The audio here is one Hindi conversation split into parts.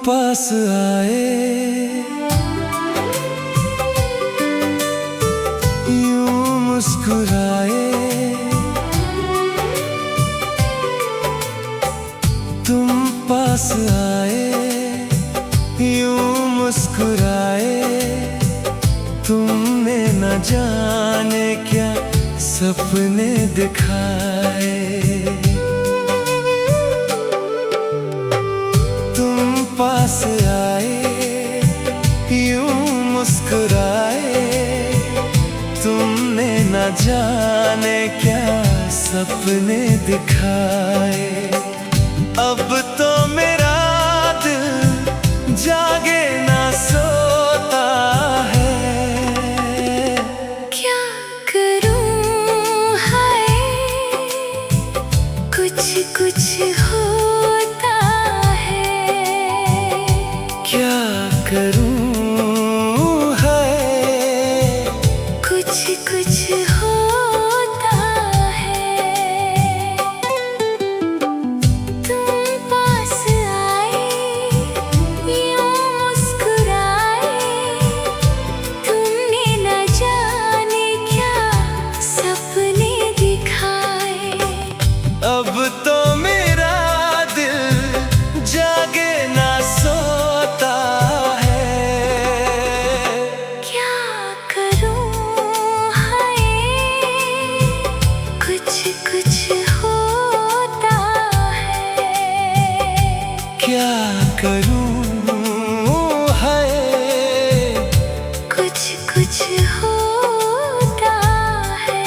पास आए, यूं मुस्कुराए, तुम पास आए, यूं मुस्कुराए, तुमने न जाने क्या सपने दिखाए। तुम पास आए, यूं मुस्कुराए, तुमने न जाने क्या सपने दिखाए। अब तो मेरा दिल जागे ना सोता है, क्या करूं हाय, कुछ कुछ होता है। क्या करूं है, कुछ कुछ होता है। तुम पास आए, यूं मुस्कुराए, तुमने न जाने क्या सपने दिखाए। अब तो मेरा दिल जागे ना सोता है। क्या करूं हाय, कुछ कुछ होता है। क्या करूं है, कुछ कुछ होता है।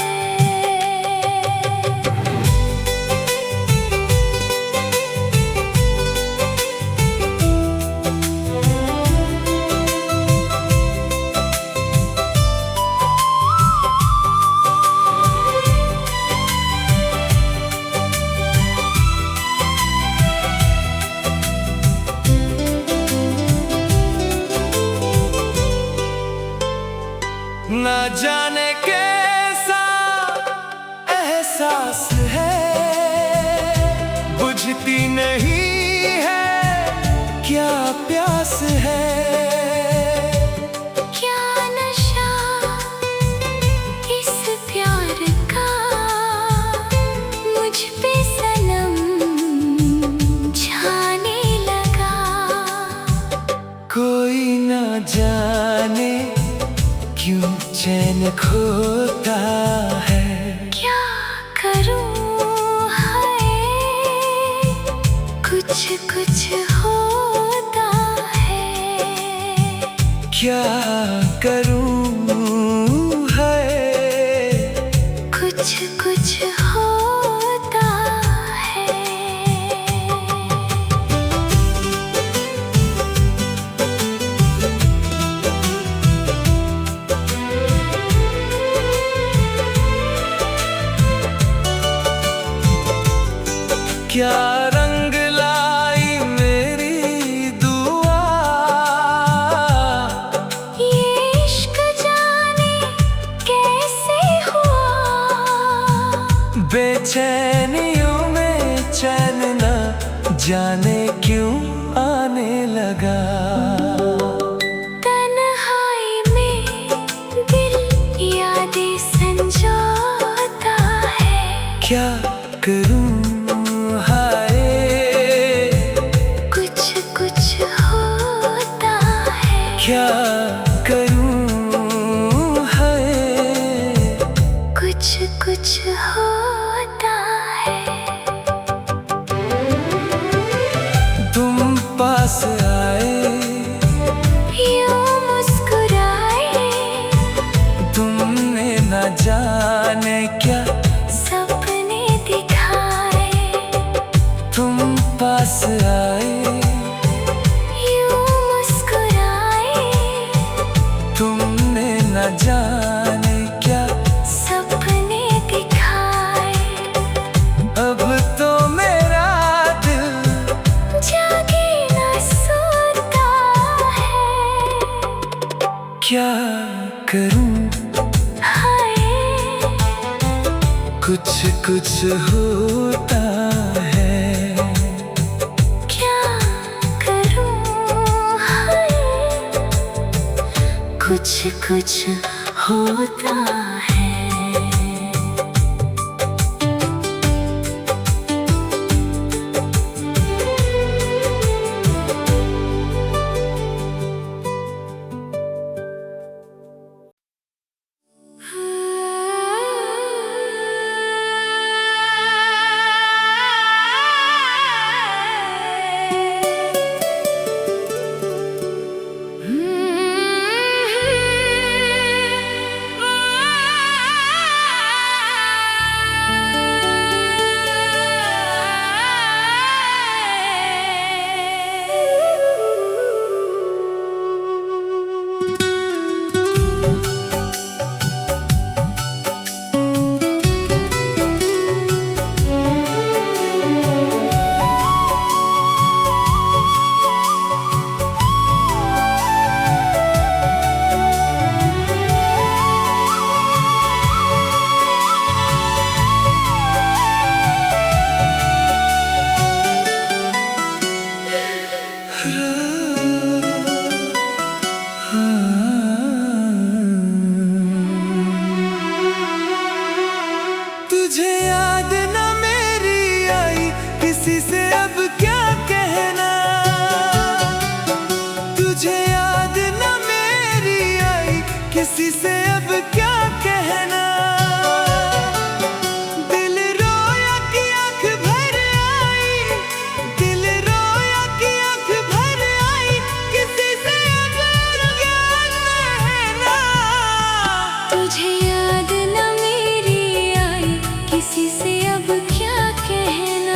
न जाने कैसा एहसास है, बुझती नहीं है क्या प्यास है। क्या नशा इस प्यार का मुझ पे सनम छाने लगा। कोई न जाने क्यों चैन खोता है। क्या करूं हाय, कुछ कुछ होता है। क्या करूं है, कुछ कुछ होता है। क्या रंग लाई मेरी दुआ, ये इश्क जाने कैसे हुआ। बेचैनियों में चैन न जाने क्यों आने लगा। तन्हाई में दिल यादें संजोता है। क्या करूं हाय, कुछ कुछ होता है। क्या करूं है, कुछ कुछ होता है। तुम पास आए, यूं मुस्कुराए, तुमने न जाने क्या सपने दिखाए। तुम पास आए, यूं मुस्कुराए, तुमने न जाने क्या सपने दिखाए। अब तो मेरा दिल जागे ना सोता है। क्या करूं हाय, कुछ कुछ होता है। क्या करूं कुछ होता है। तुझे याद न मेरी आई, किसी से अब क्या कहना। तुझे याद न मेरी आई, किसी से अब क्या कहना। दिल रोया कि आँख भर आई, दिल रोया कि आँख भर आई, किसी से अब क्या कहना। तुझे याद न मेरी आई, किसी से अब क्या कहना।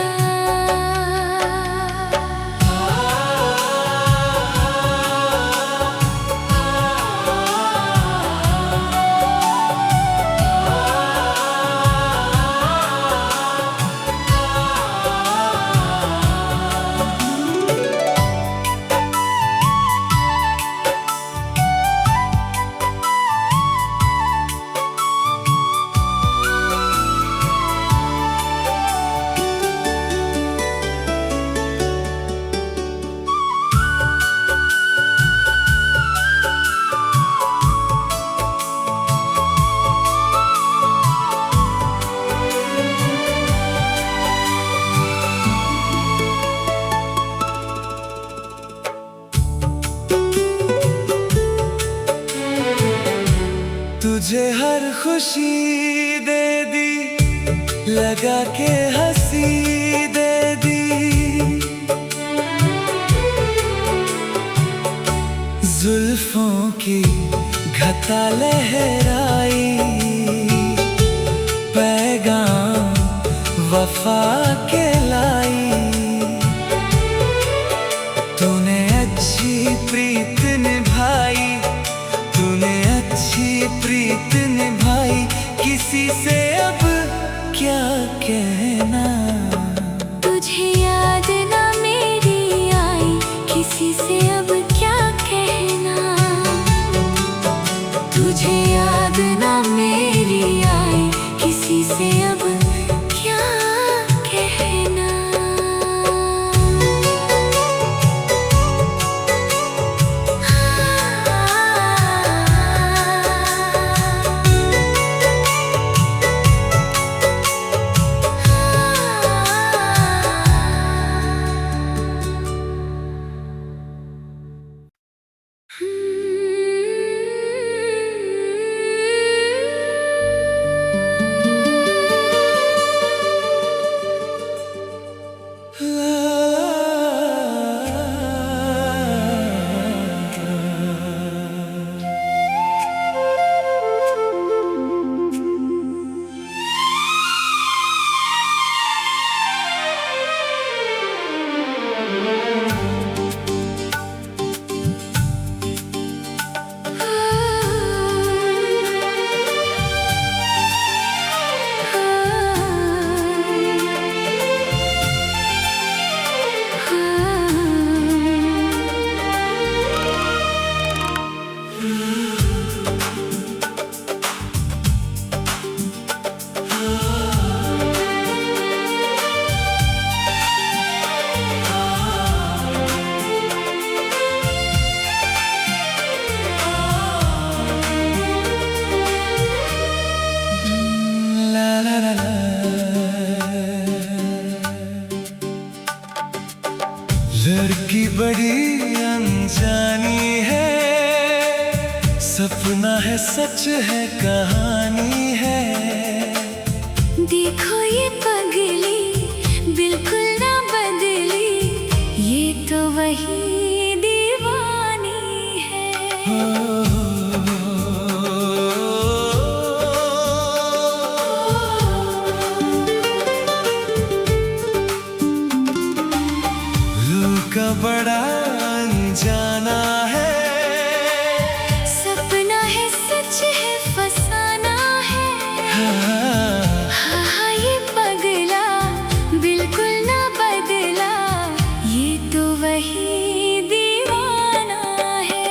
तुझे हर खुशी दे दी, लगा के हंसी दे दी। जुल्फों की घटा लहराई, पैगाम वफा के लाई। तूने अच्छी प्रीत निभाई, तूने अच्छी प्रीत निभाई, किसी से अब क्या कहना। तुझे याद न मेरी आई, किसी से अब क्या कहना। तुझे याद न मेरी आई, किसी से अब क्या कहना। बड़ी अनजानी है, सपना है सच है कहानी है। देखो ये पगली बिल्कुल ना बदली, ये तो वही दीवानी है। का बड़ा अनजाना है, सपना है सच है फसाना है। हाँ ये पगला बिल्कुल ना बदला, ये तो वही दीवाना है।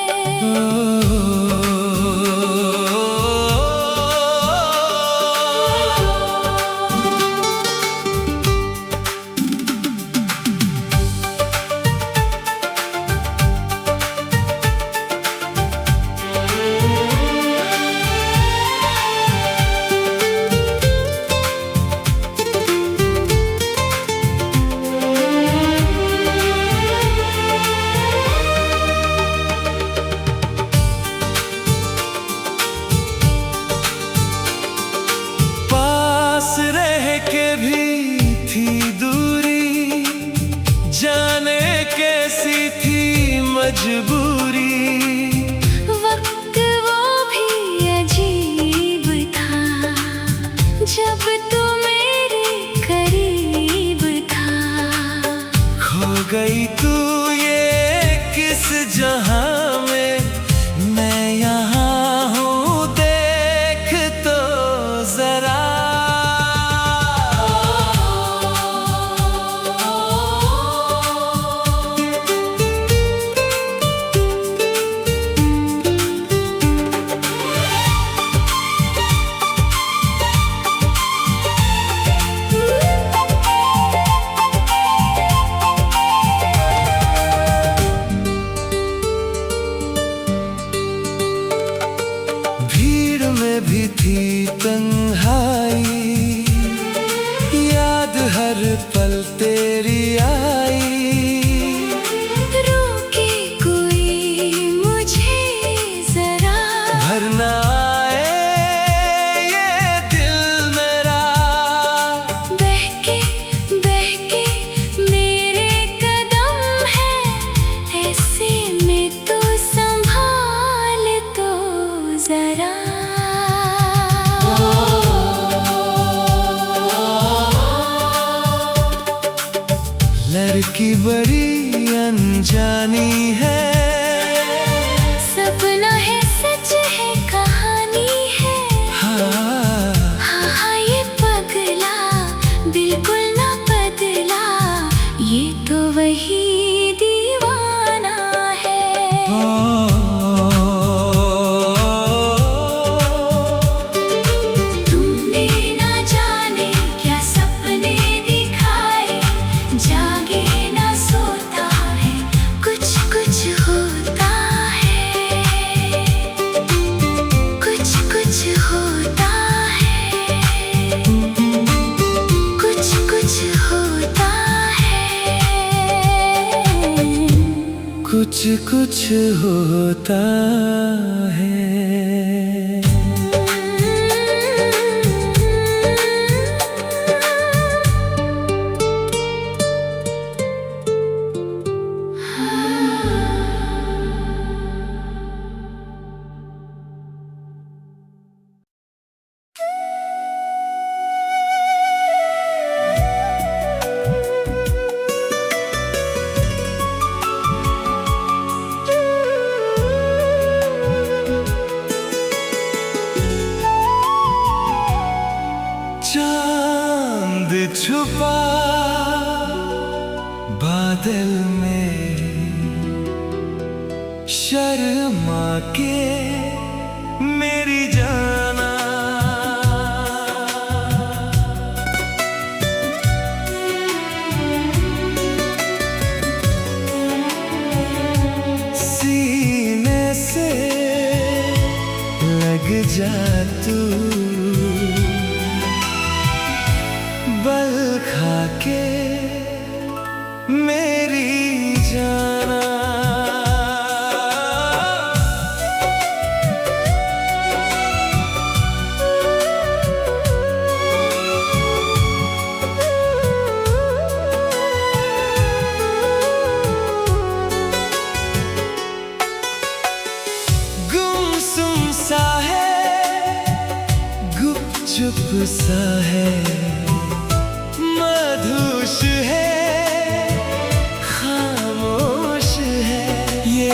मजबूरी वक्त वो भी अजीब था, जब तू मेरे करीब था। खो गई तू ये किस जहां में, मैं यहाँ हूँ देख तो जरा। भी थी तन्हाई, याद हर पल तेरी आई। रोके कोई मुझे जरा, भरना आए ये दिल मेरा। बहके मेरे कदम है, ऐसे में तो संभाल तो जरा। लड़की बड़ी अनजानी है, सपना है सच है कहानी है। हाँ ये पगला बिल्कुल ना बदला, ये तो वही दीवाना है। तुमने ना जाने क्या सपने दिखाए, जागे ना सोता है, कुछ कुछ होता है, कुछ कुछ होता है, कुछ कुछ होता है, कुछ कुछ होता है। चांद छुपा बादल में, शर्मा के मेरी जाना। सीने से लग जा तू, बल खा के मेरी जाना।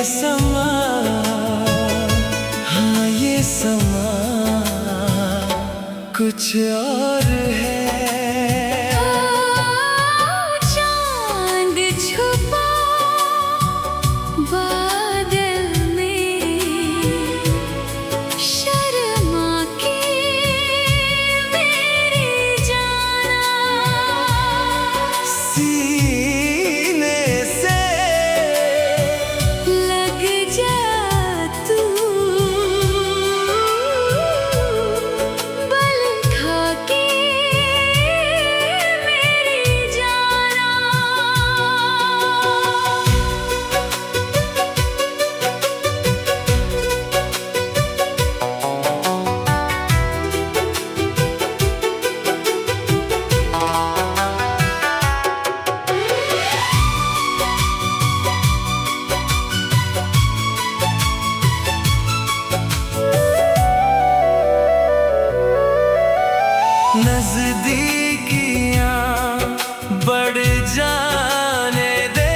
समा, हाँ ये समा कुछ और है। चांद छुपा बादल में, शर्मा के मेरी जाना, सीने से लग जा तू, बल खा के मेरी जाना। नजदीकियां बढ़ जाने दे।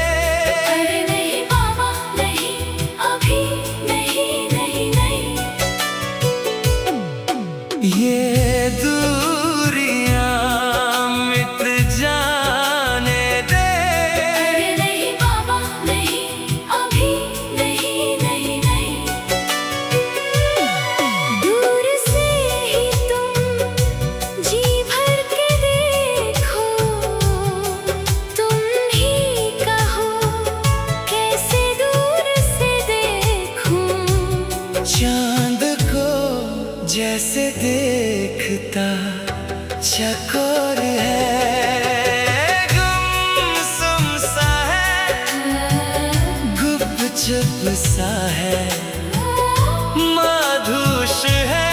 अरे नहीं बाबा नहीं, अभी नहीं नहीं नहीं। ये दूरियां मिट जाने दे। अरे नहीं बाबा नहीं, अभी नहीं नहीं नहीं। दूर से ही तुम जी भर के देखो, तुम ही कहो कैसे दूर से देखूं। चांद को जैसे देखता चकोर है, गुमसुम सा है, गुपचुप सा है, माधुष है,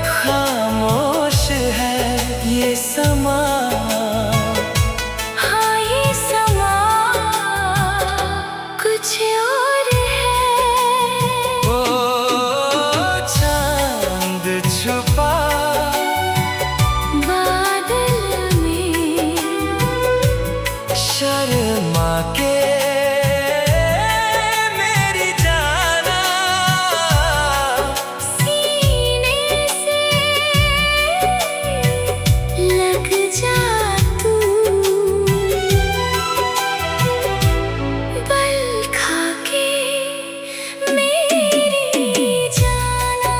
खामोश है ये समा। हाँ ये समा कुछ और है। ओ चांद छुपा बादल में, शर्मा के मेरी जाना, सीने से लग जा तू, बल खा के मेरी जाना।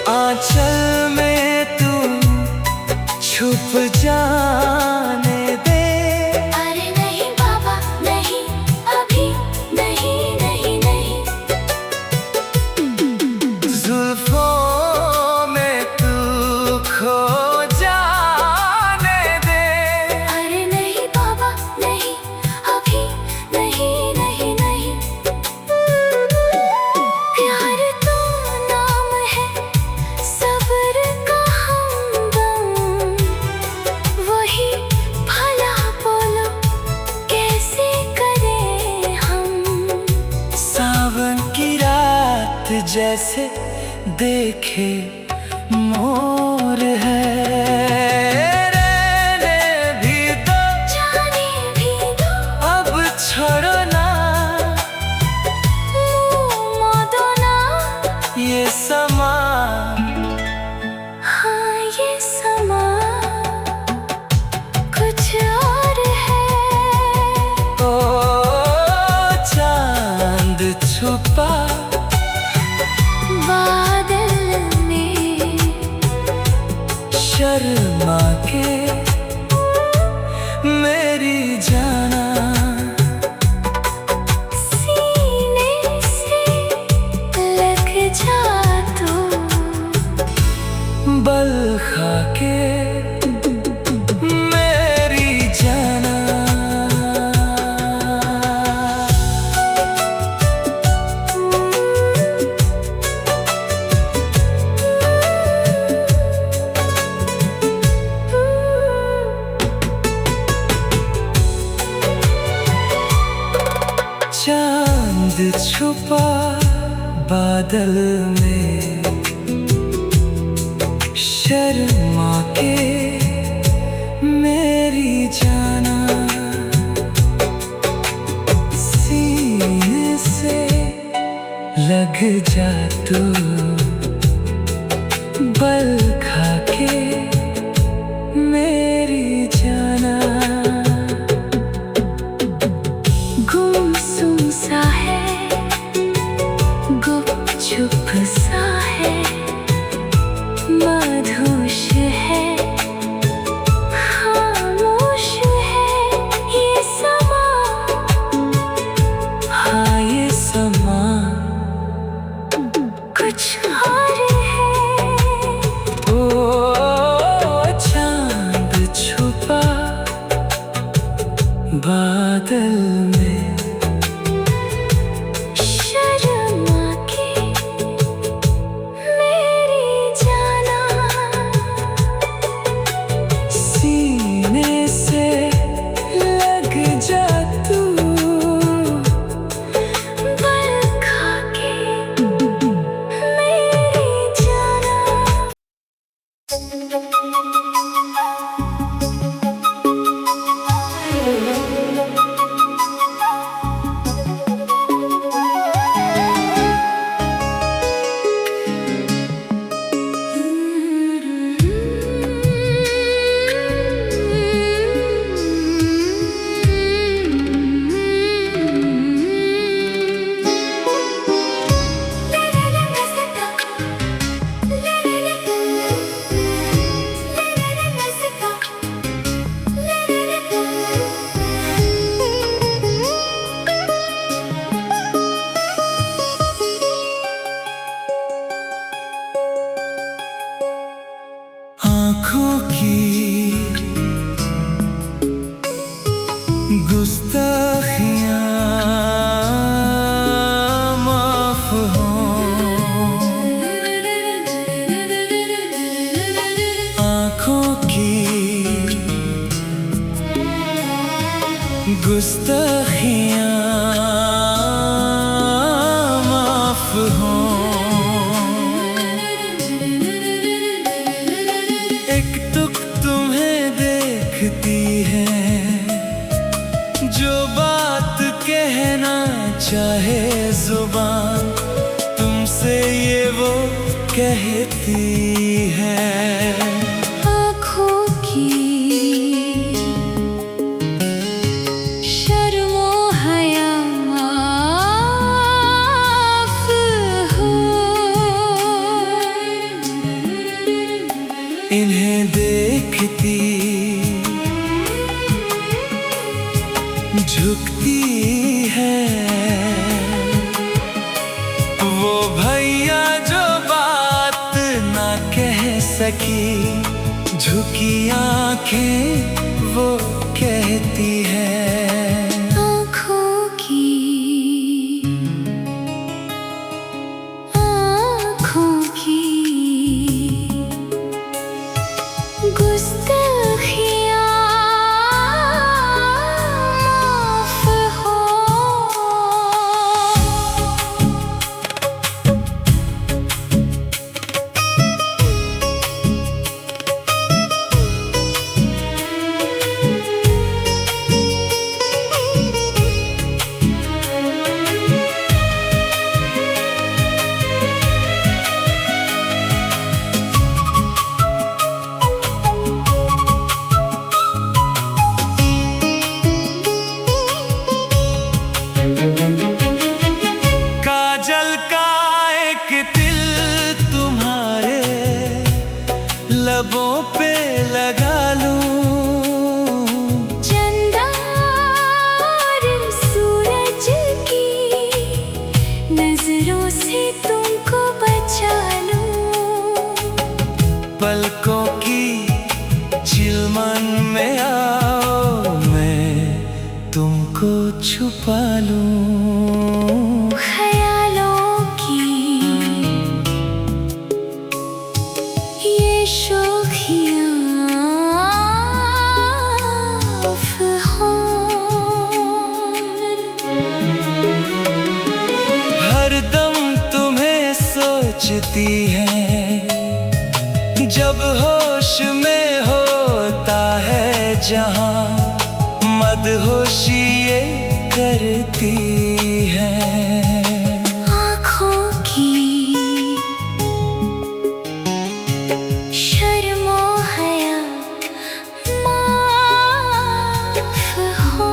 आंचल में तू छुप जाने दे। अरे नहीं बाबा नहीं, अभी नहीं नहीं नहीं। जुल्फों में तू खो जाने दे। अरे नहीं बाबा नहीं, अभी नहीं नहीं नहीं। प्यार तो नाम है सब्र का हमदम, वही भला बोलो कैसे करें हम। सावन की रात जैसे देखे मोर है, रहने भी दो, जाने भी दो, अब छोड़ो ना मुँह मोड़ो ना। ये समा। हाँ ये समा कुछ और है। ओ चांद छुपा बादल में, शर्मा के मेरी जाना, सीने से लग जा तू, बल खा के मेरी जाना। चांद छुपा बादल में, शर्मा के मेरी जाना, सीने से लग जा तू, बल खा के मेरी जाना। गुमसुम सा है, गुपचुप सा है, मधुश है, खामोश है ये समा। हाँ ये समा कुछ और है। ओ चांद छुपा बादल में, शर्मा के मेरी जाना, सीने से लग जा तू, बल खा के मेरी जाना। आँखों की गुस्ताखियाँ माफ हों, आँखों की गुस्ताखियाँ माफ हों। एक टुक तुम्हें देखती है, जो बात कहना चाहे जुबान, तुमसे ये वो कहती है। आँखों की शर्मो हया माफ हो, इन्हें देखती झुकती है, वो भैया जो बात ना कह सकी, झुकी आंखें वो कहती है। आँखों की गुस्ताखियाँ माफ हो। काजल का एक तिल तुम्हारे लबों पे लगा लूं, चंदा और सूरज की नजरों से तुमको बचा लूं। पलकों की चिलमन में आओ, मैं तुमको छुपा लूं। ख्यालों की ये शोखियाँ माफ हो। करती हैं। जब होश में होता है जहां, मदहोशी ये करती हैं। आँखों की शर्मो हया माफ हो।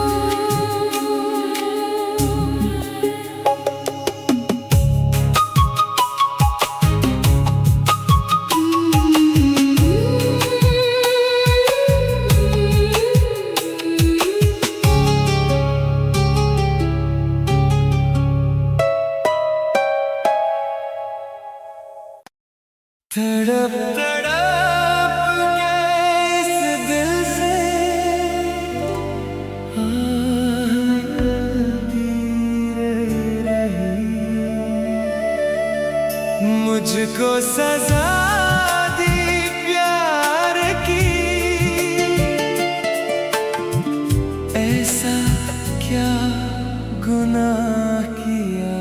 तड़प तड़प के इस दिल से आती रही, मुझको सजा दी प्यार की। ऐसा क्या गुनाह किया,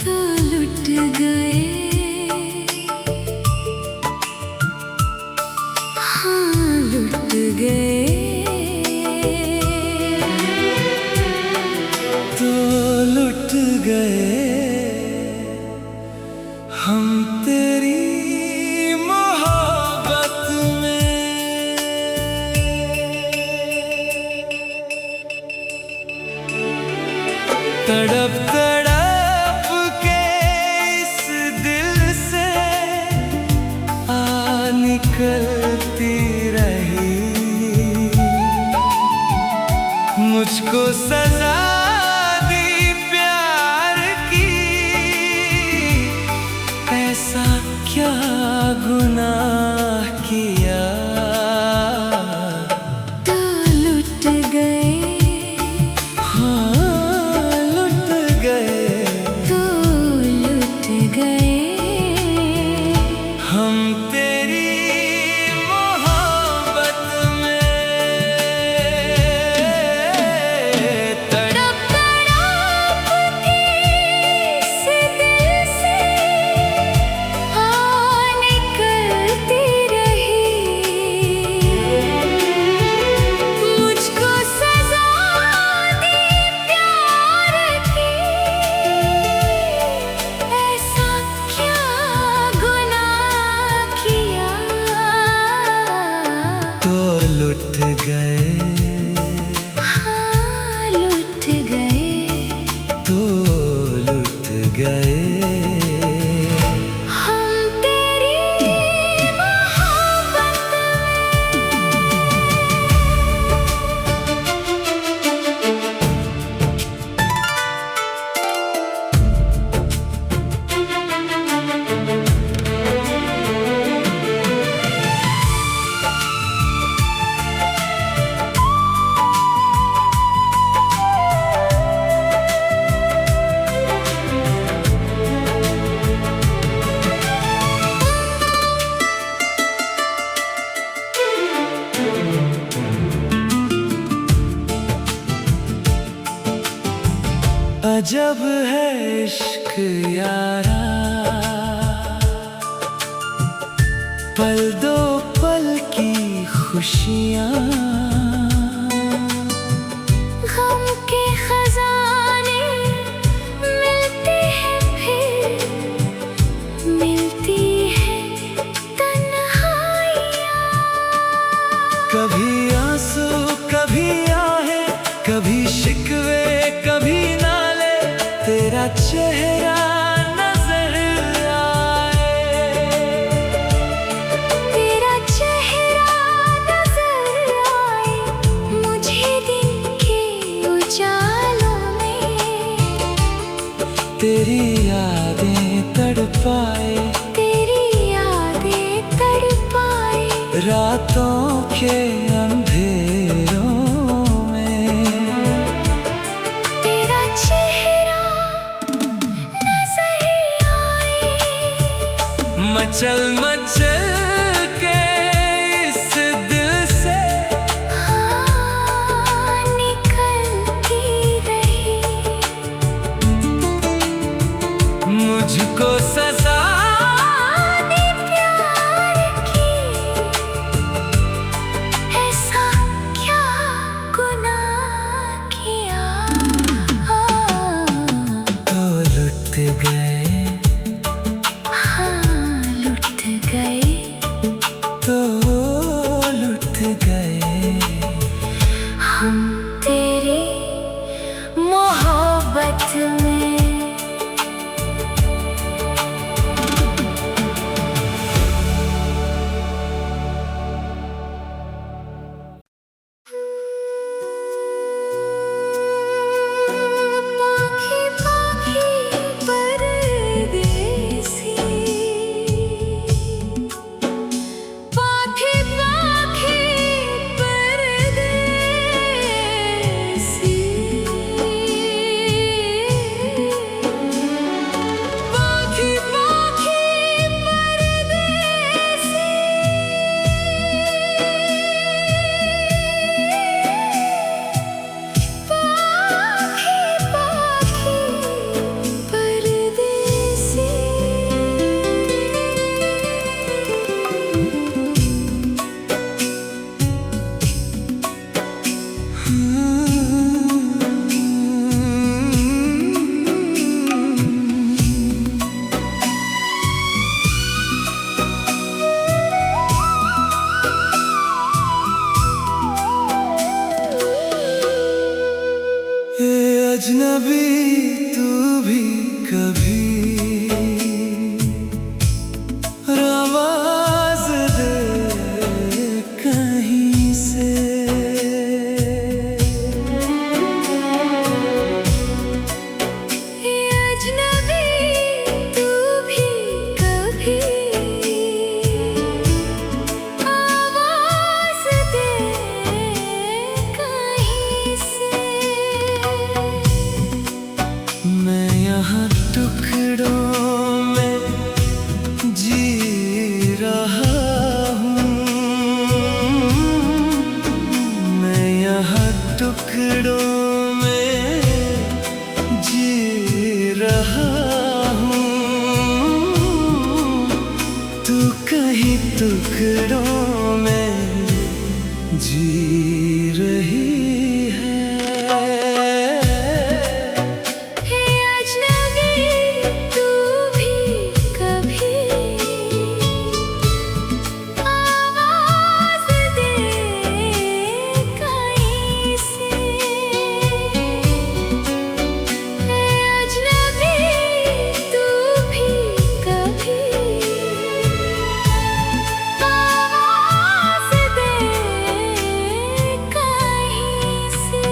तो लुट गए, हाँ लुट गए। तो लुट गए हम तेरी मोहब्बत में। तड़प तड़प के इस दिल से आ निकलती रही, मुझको सजा दी प्यार की। ऐसा क्या गुनाह किया, तो लुट गए, हाँ लुट गए। तो लुट गए। हम तेरी मोहब्बत में। तड़प तड़प के इस दिल से आ निकलती रही, मुझको सजा दी प्यार की। ऐसा क्या गुनाह किया, तो लुट गए, हाँ लुट गए। तो लुट गए। हम तेरी मोहब्बत अजब है इश्क यारा, पल दो पल की खुशियाँ। गम के खजाने मिलते हैं, फिर मिलती है तन्हाइयाँ। कभी आंसू कभी आहें, कभी शिकवे कभी नाले, तेरा चेहरा नजर आए। तेरा चेहरा नजर आए मुझे दिन के उजालों में। तेरी यादें तड़पाए, तेरी यादें तड़पाए, रातों के अंधेरों में। तेरा चेहरा नजर आए, मचल मचल के इस दिल से हाँ निकलती रही। गुथ गए हम तेरी मोहब्बत में। पाखी पाखी परदेसी, पाखी पाखी परदेसी, पाखी पाखी परदेसी, पाखी पाखी परदेसी। ए अजनबी तू भी कभी आवाज दे कहीं से। ये अजनबी तू भी कभी आवाज दे कहीं से। मैं यहाँ टुकड़ों में जी रहा हूँ, मैं यहाँ टुकड़ों में जी रहा हूँ। तू कहीं टुकड़ों में जी रही है। हे अजनबी तू भी कभी आवाज दे कहीं से। हे अजनबी तू भी कभी आवाज दे कहीं से।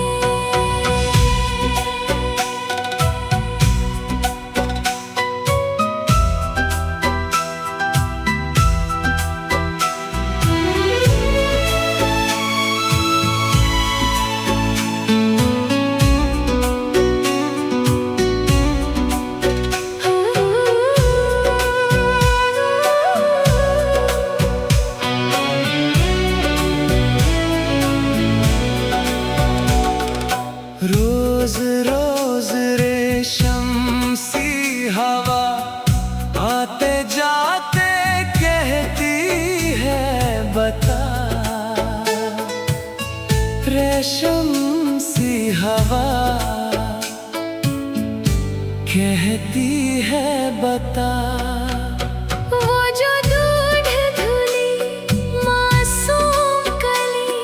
रोज रोज रेशम सी हवा आते जाते कहती है बता। रेशम सी हवा कहती है बता। वो जो दूध धुली मासूम कली,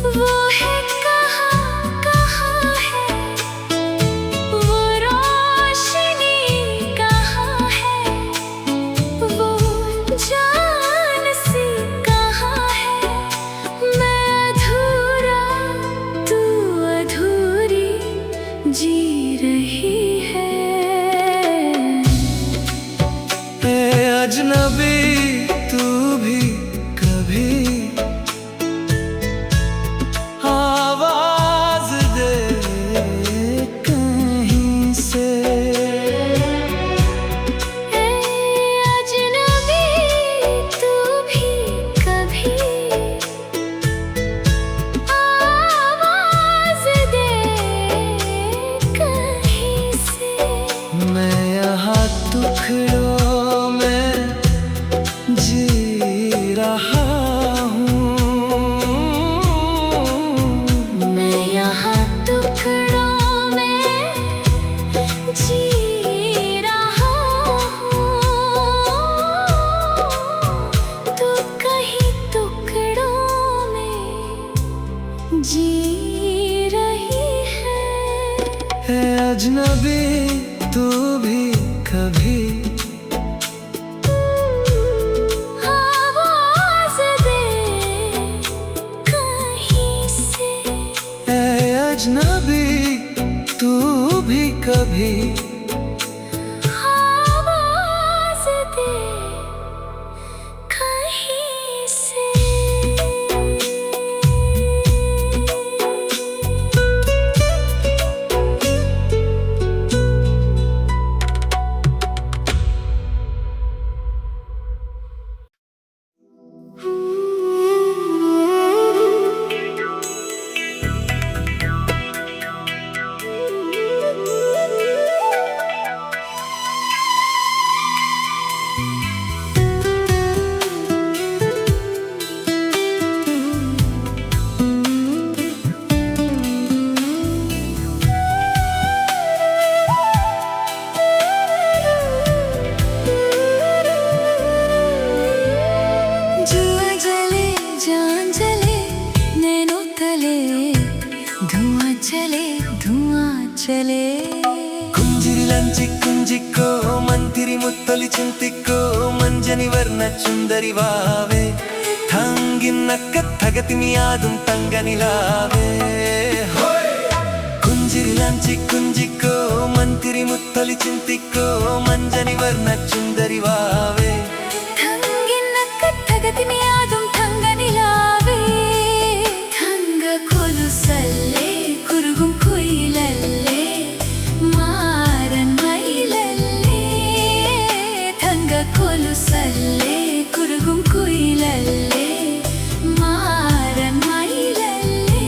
वो है कहाँ कहाँ है, वो रोशनी कहाँ है, वो जान सी कहाँ है। मैं अधूरा तू अधूरी जी रही है। जी रही है अजनबी तू भी कभी आवाज दे कहीं से। है अजनबी तू भी कभी आवाज दे कहीं से। जुआ जले जान जले नैनों तले धुआं चले धुआं चले। కుంజిరిలంచి కుంజిక్కో మంతిరి ముత్తలి చింతిక్కో మంజని వర్ణ చుందరి వావే థంగిన్నక్క తగతిమి యాదుం తంగనిలావే కుంజిరిలంచి కుంజిక్కో మంతిరి ముత్తలి చింతిక్కో మంజని వర్ణ చుందరి వావే తంగిన్నక్క తగతిమి యాదుం తంగనిలావే తంగ కొలుసల్లే కురుగుం కుయిలల్లే మారన్ మైలల్లే తంగ కొలుసల్లే కురుగుం కుయిలల్లే మారన్ మైలల్లే।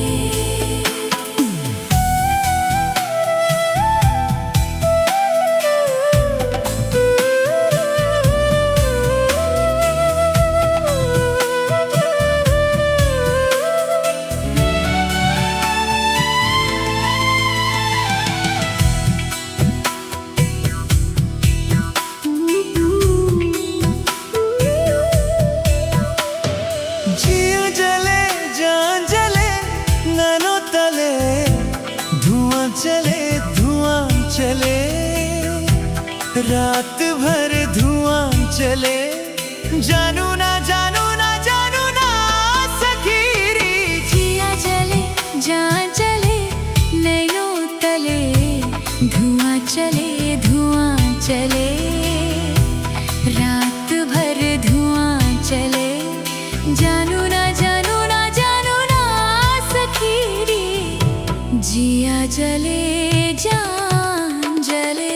जिया जले जान जले नैनों तले धुआं चले धुआं चले रात भर धुआं चले जानू ना जानू ना जानू ना सखीरी जिया जले जान चले नैनों तले धुआं चले धुआं चले रात भर धुआं चले जानू ना जानू ना जानू ना सखीरी जिया जले जान जले।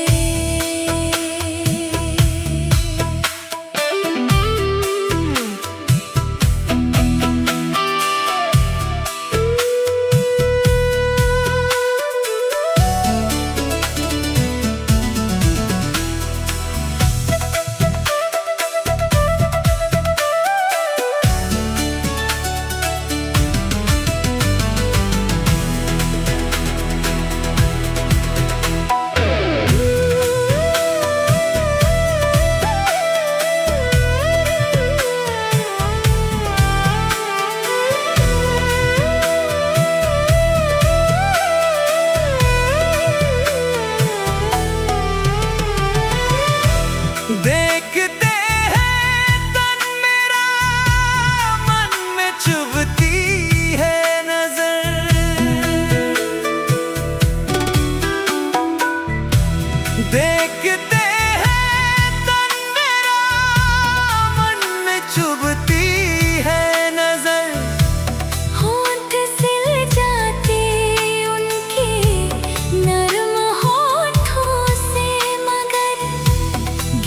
देखते हैं तन मेरा मन में चुभती है नजर देखते हैं तन मेरा मन में चुभती है नजर होंठ सिल जाते उनके नरम होठों से मगर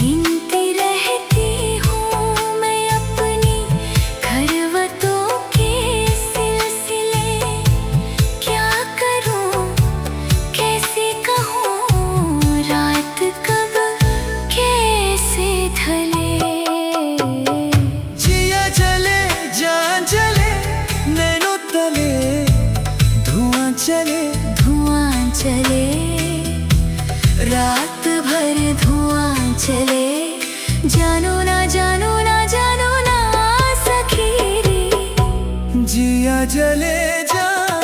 गिनती रहती हूँ मैं अपनी करवतों के सिलसिले। क्या करूँ कैसे कहूँ रात कब कैसे ढले। जिया जले जान जले नैनों तले धुआं चले धुआं चले रात भर धुआं चले जानू ना जानू ना जानू ना सखीरी जिया जले जान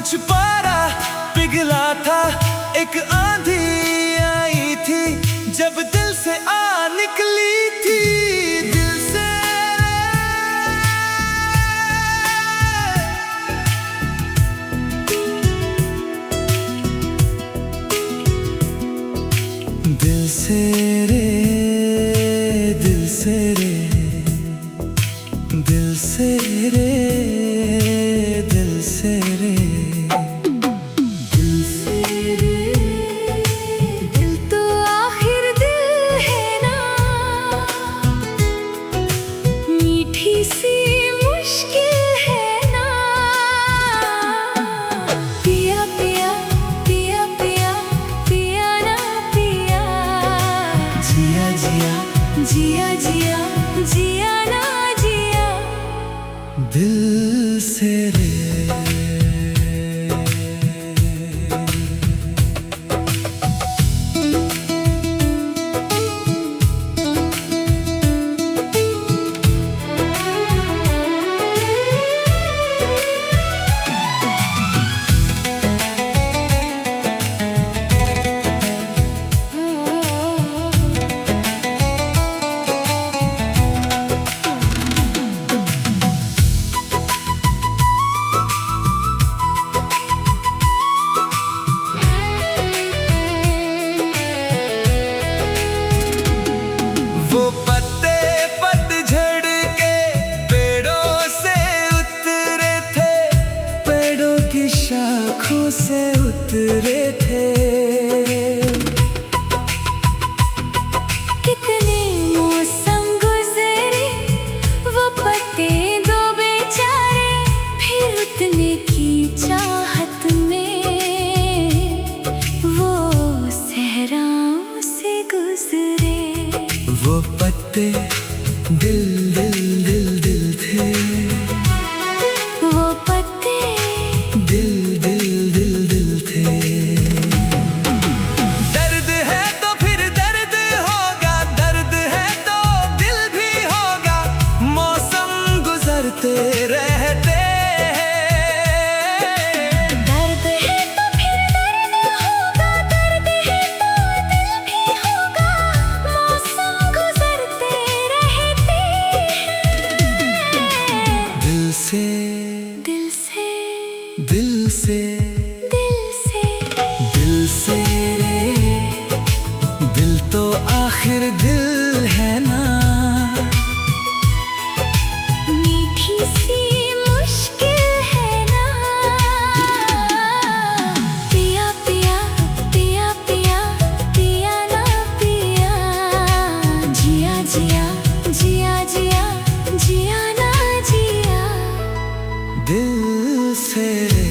कुछ पारा पिघला था, एक आंधी आई थी जब दिल से आ निकली थी। दिल से दिल से रे, दिल से रे, दिल से रे, दिल से रे, दिल से रे, दिल तो आखिर दिल है ना, मीठी सी मुश्किल है ना। पिया पिया पिया पिया पिया ना पिया, जिया जिया जिया जिया जिया ना जिया। दिल से रे। वो पत्ते पतझड़ के पेड़ों से उतरे थे, पेड़ों की शाखों से उतरे थे। कितने मौसम गुजरे, वो पत्ते दो बेचारे, फिर उतने की चाहत में वो सहराओं से गुजरे। वो पत्ते दिल दिल दिल दिल थे, वो पत्ते दिल दिल दिल दिल थे। दर्द है तो फिर दर्द होगा, दर्द है तो दिल भी होगा, मौसम गुजरते रहते हैं। दर्द है तो फिर दर्द होगा, दर्द है तो दिल भी होगा, मौसम गुजरते रहते हैं। दिल से दिल से दिल से दिल से दिल से रे, दिल तो आखिर दिल है ना, मीठी सी मुश्किल है ना। पिया पिया पिया पिया पिया ना पिया, जिया जिया जिया जिया जिया ना जिया। दिल से रे।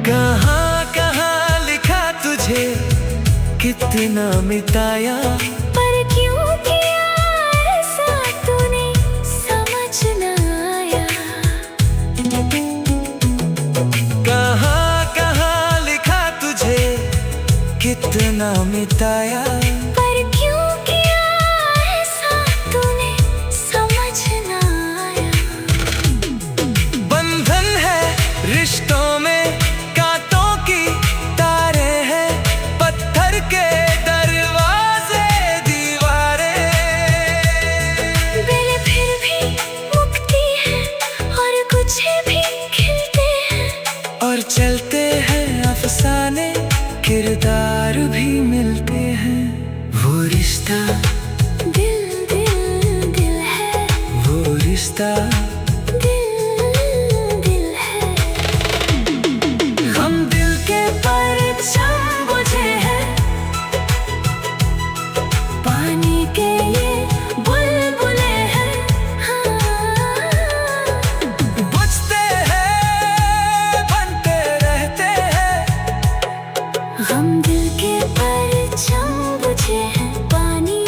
कहाँ कहाँ लिखा तुझे, कितना मिटाया, पर क्यों किया ऐसा तूने समझ न आया। कहाँ कहाँ लिखा तुझे, कितना मिटाया, पर क्यों किया ऐसा तूने समझ न आया। बंधन है रिश्तों में, कांटों की तारे हैं, पत्थर के दरवाजे दीवारें। बेले फिर भी मुक्ति है और कुछ भी खिलते हैं, और चलते हैं अफसाने, किरदार भी मिलते हैं। वो रिश्ता दिल दिल दिल है, वो रिश्ता दिल दिल है। हम दिल के परचम बुझे हैं, पानी के ये बुलबुले हैं। हाँ, बुझते हैं बनते रहते हैं। हम दिल के परचम बुझे हैं, पानी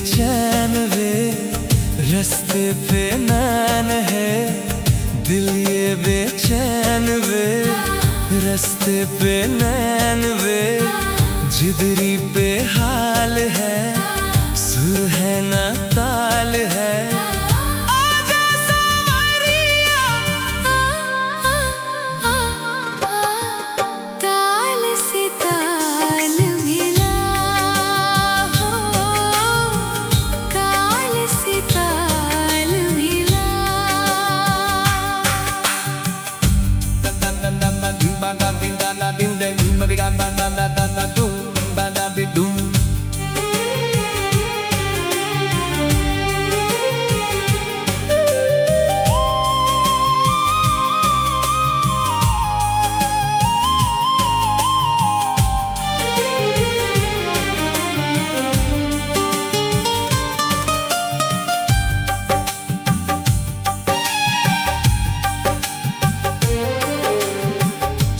बेचैन वे, रास्ते पे नैन है। दिल ये बेचैन वे, रास्ते पे नैन वे। जिदरी पे हाल है, सुर है ना ताल है। आजा सावरिया, ताल से ताल मिला हो, ताल से ताल मिला।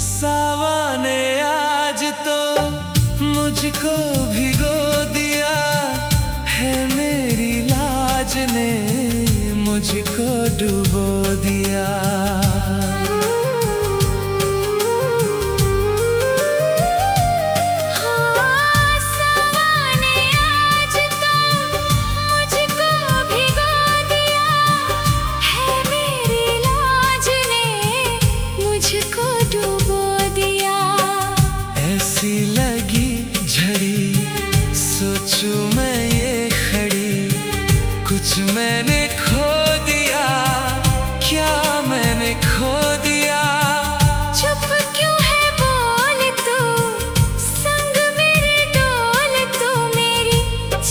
सावन आज तो मुझको भिगो दिया है, मेरी लाज ने मुझको डुबो दिया। सावने आज तो मुझको भिगो दिया है, मेरी लाज ने मुझको डुबो दिया। ऐसी लगी झड़ी, सोचूं मैं ये खड़ी, कुछ मैंने खो दिया, क्या मैंने खो दिया। चुप क्यों है बोल तू, संग मेरे डोल तू। मेरी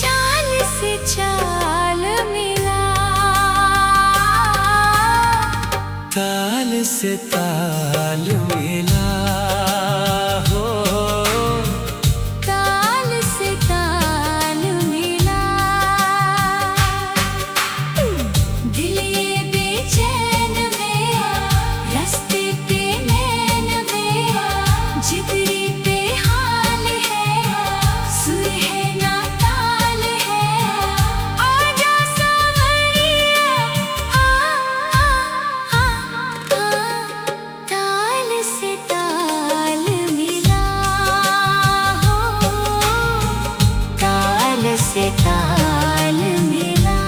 चाल से चाल मिला, ताल से ताल मिला हो, ताल से ताल मिला। दिल ये बेचैन वे, रास्ते पे नैन वे। जिदरी पे हाल है, सुर है ना ताल है। आजा सावरिया, ताल से ताल मिला हो, ताल से ताल मिला।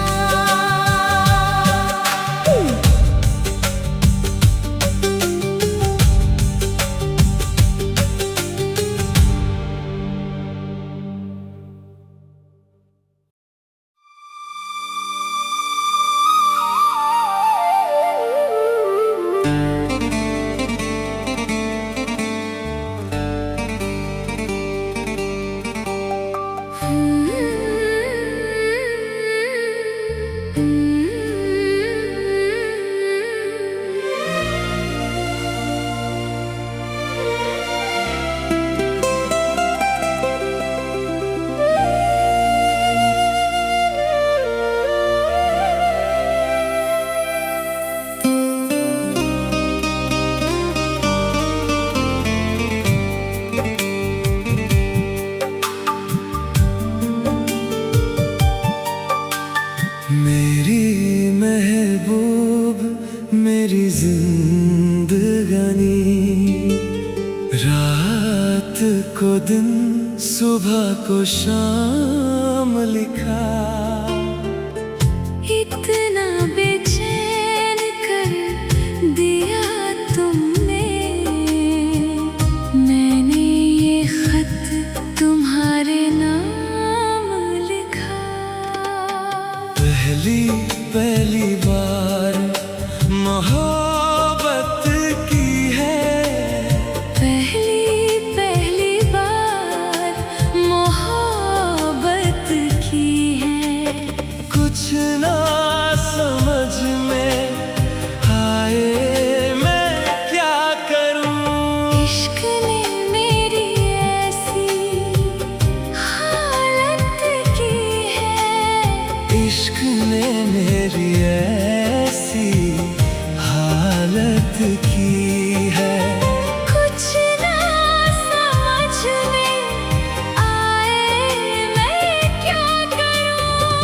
मेरी महबूब, मेरी जिंदगानी, रात को दिन, सुबह को शाम लिखा। इतना बेचैन कर दिया तुमने, मैंने ये खत तुम्हारे नाम लिखा। पहली बार मोहब्बत की है, पहली बार मोहब्बत की है। कुछ ना समझ में आए मैं क्या करूं। इश्क ने मेरी ऐसी हालत की है, इश्क ने मेरी ऐसी हालत की है। कुछ ना समझ में आए मैं क्या करूं।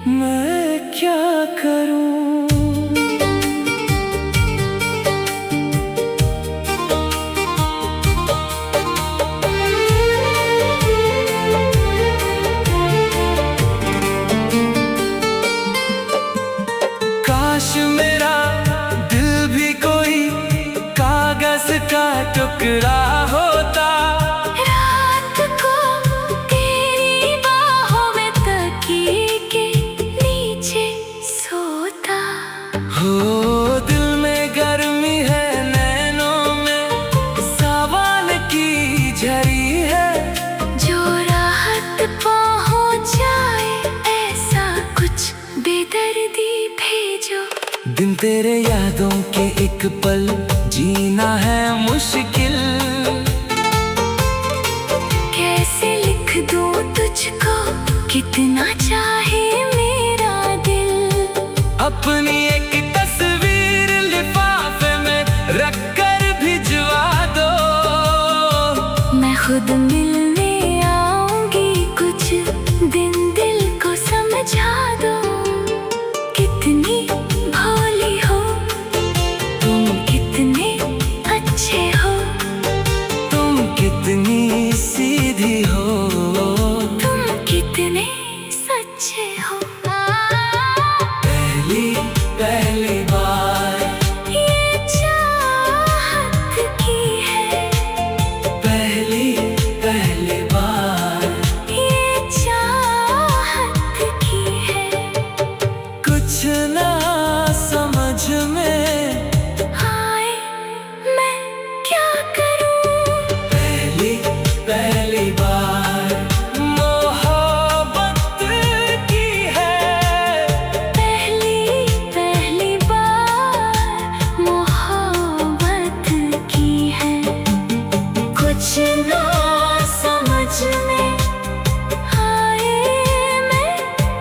मैं क्या करूं। काश मेरा दिल भी कोई कागज का टुकड़ा होता। रात को तेरी बाहों में तकिए के नीचे सोता। हो दिल में गर्मी है, नैनों में सावन की झरी है। जो राहत पहुंचाए ऐसा कुछ बेदर्दी भेजो। दिन तेरे यादों के एक पल जीना है मुश्किल। कैसे लिख दूं तुझको कितना चाहे मेरा दिल। अपनी एक तस्वीर लिफाफे में रख कर भिजवा दो। मैं खुद मिलने आऊंगी, कुछ दिन दिल को समझा दो। कितनी भोली हो तुम, कितने अच्छे हो तुम, कितनी सीधी हो तुम, कितने सच्चे हो। पहली पहली बार ये चाहत की है। पहली पहली बार ये चाहत की है। कुछ ना समझ में हाय मैं क्या करूं। पहली पहली बार मोहब्बत की है। पहली पहली बार मोहब्बत की है। कुछ ना समझ में हाय मैं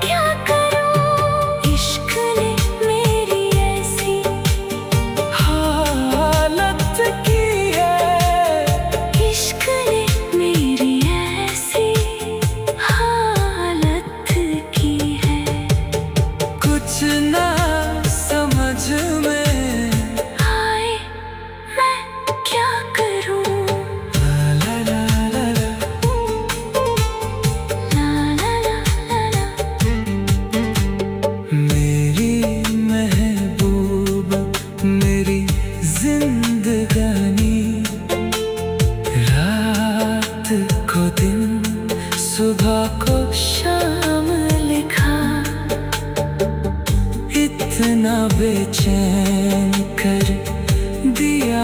क्या करूं। इश्क ने मेरी ऐसी हालत की है। इश्क ने मेरी ऐसी हालत की है। कुछ ना समझ में हाय मैं क्या करूं। ला ला ला ला। ला ला ला ला ला। मेरी महबूब मेरी जिंदगानी। रात को दिन, सुबह को शाम लिखा। इतना बेचैन कर दिया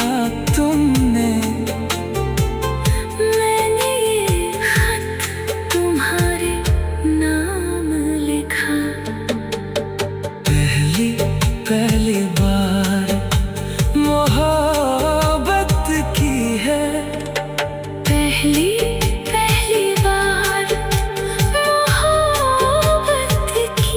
तुमने। मैंने ये खत तुम्हारे नाम लिखा। पहली पहली बार मोहब्बत की है। पहली पहली बार मोहब्बत की।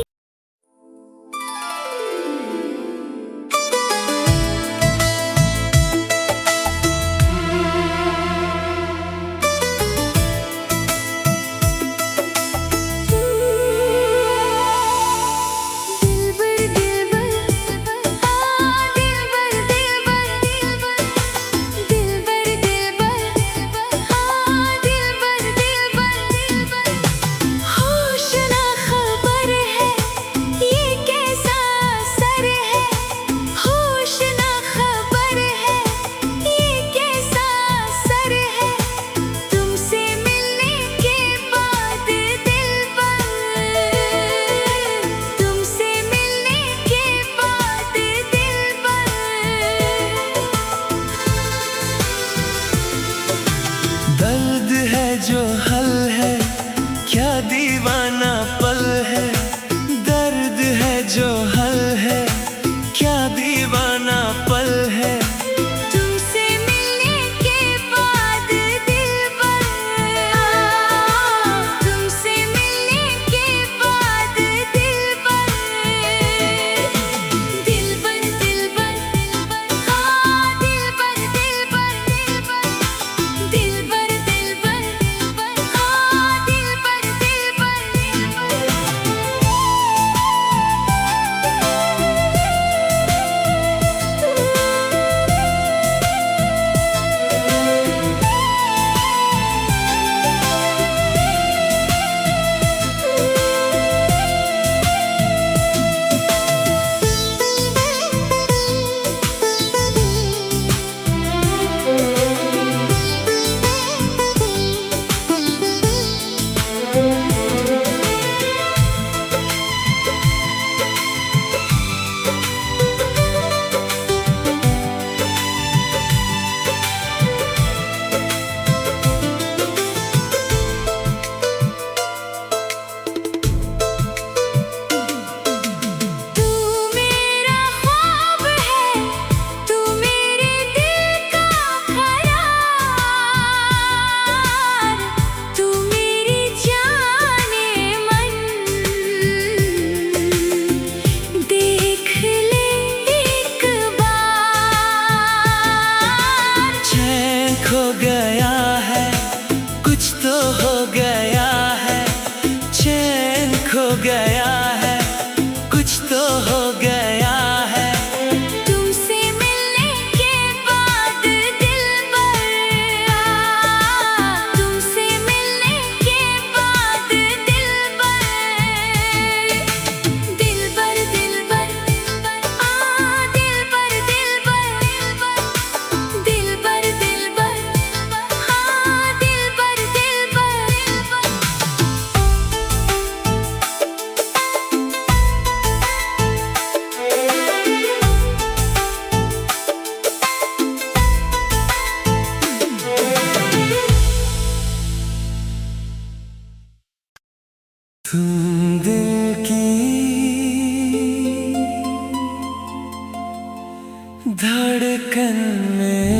धड़कन में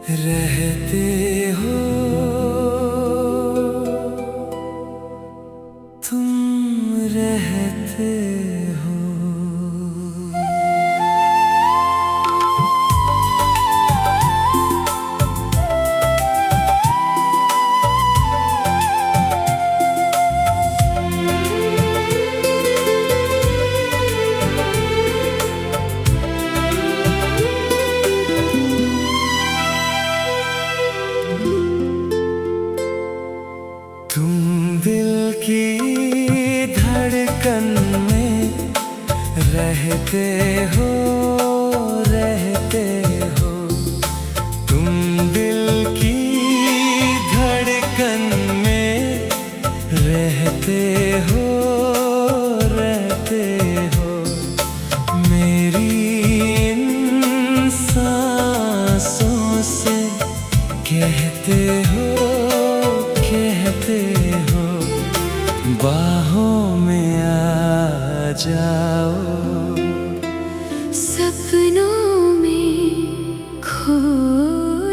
रहते हो तुम, रहते हो। तुम दिल की धड़कन में रहते हो, रहते हो। तुम दिल की धड़कन में रहते हो, रहते हो। मेरी इन सांसों से कहते हो, कहते हो। बाहों में आ जाओ, सपनों में खो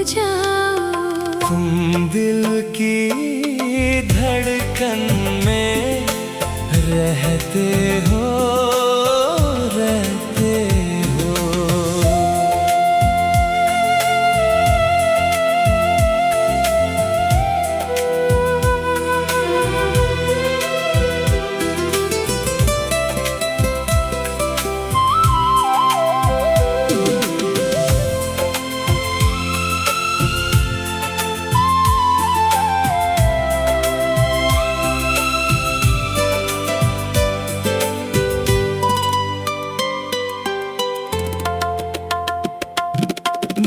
जाओ। तुम दिल की धड़कन में रहते हो, रहते हो।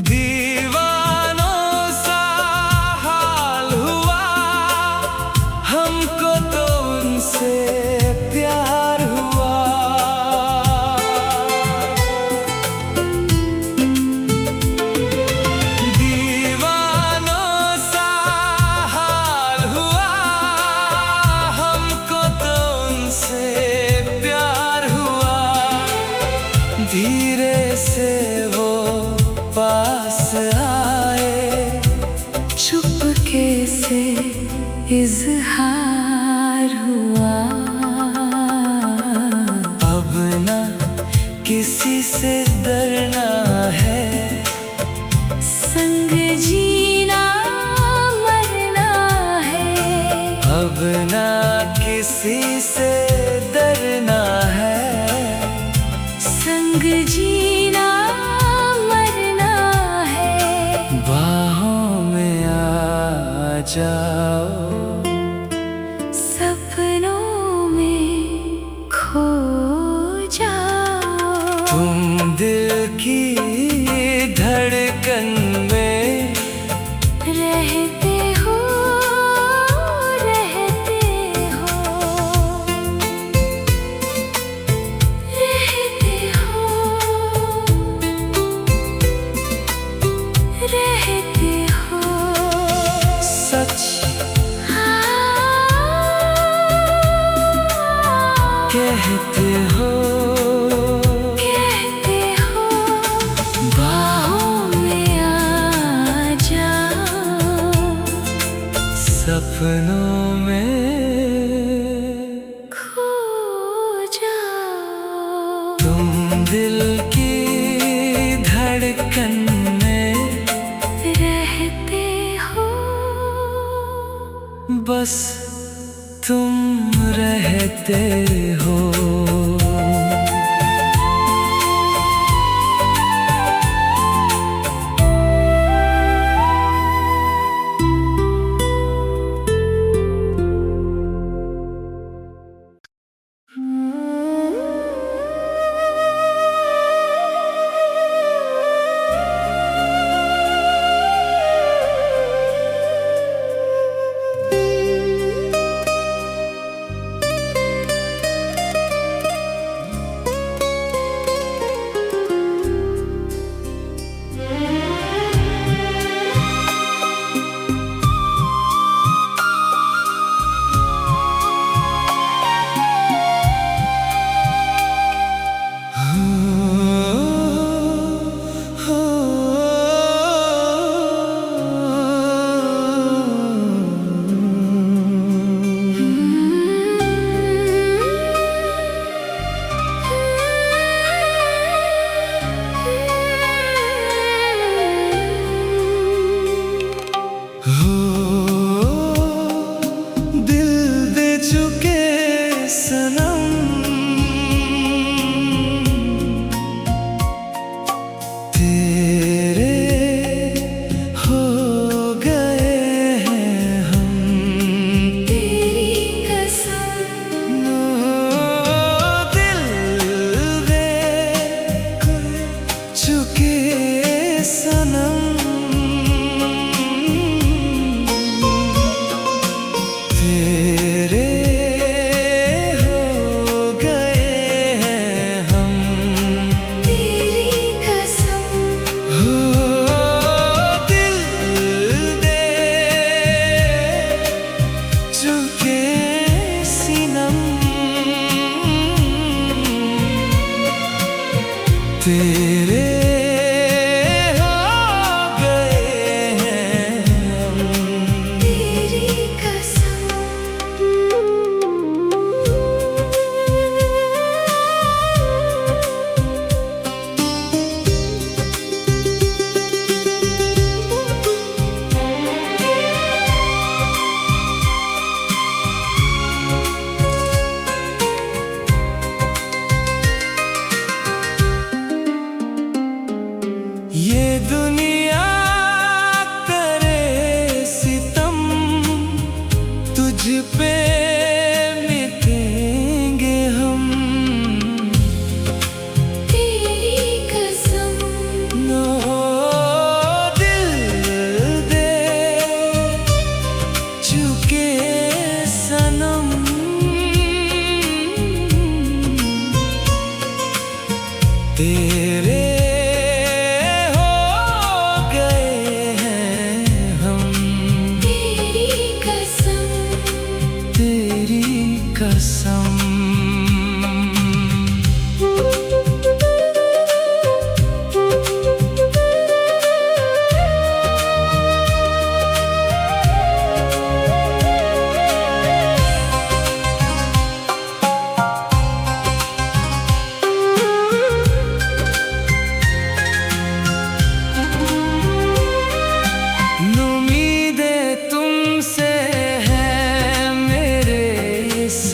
दीवानों सा हाल हुआ हमको तो उनसे प्यार हुआ। दीवानों सा हाल हुआ हमको तो उनसे प्यार हुआ। धीरे से वो पास आए, चुपके से इज़हार हुआ। अब ना किसी से डरना है, संग जीना मरना है। अब ना किसी से डरना है। संग जीना मरना है। बाहों में आ जाओ, सपनों में खो जाओ। तुम दिल की धड़कन में रहते हो, रहते हो। रहते हो, रहते हो। सच कहते हो, कहते हो। बाहों में आ जाओ, सपनों में खो जाओ। तुम दिल की धड़कन में रहते हो, बस तुम रहते हो।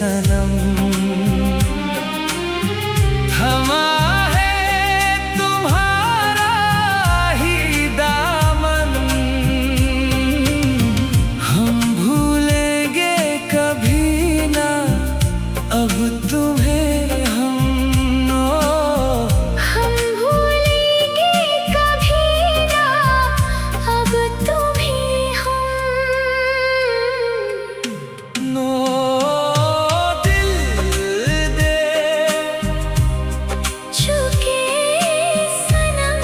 सनम। थमा है तुम्हारा ही दामन, हम भूलेंगे कभी ना अब तुम्हें हम। हम भूलेंगे कभी ना अब तुम्हें हम। नो दिल दे चुके सनम,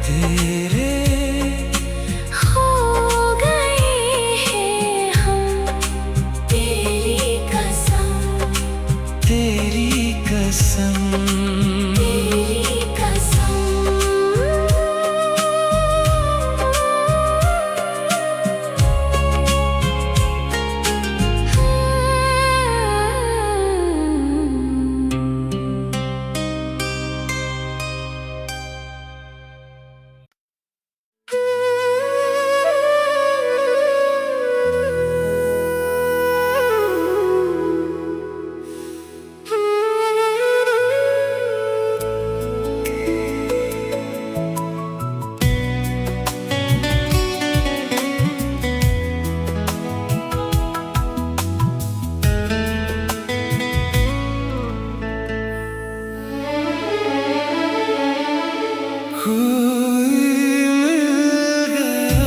तेरे हो गए हैं हम। तेरी कसम, तेरी कसम। तेरी कसम। कोई मिल गया,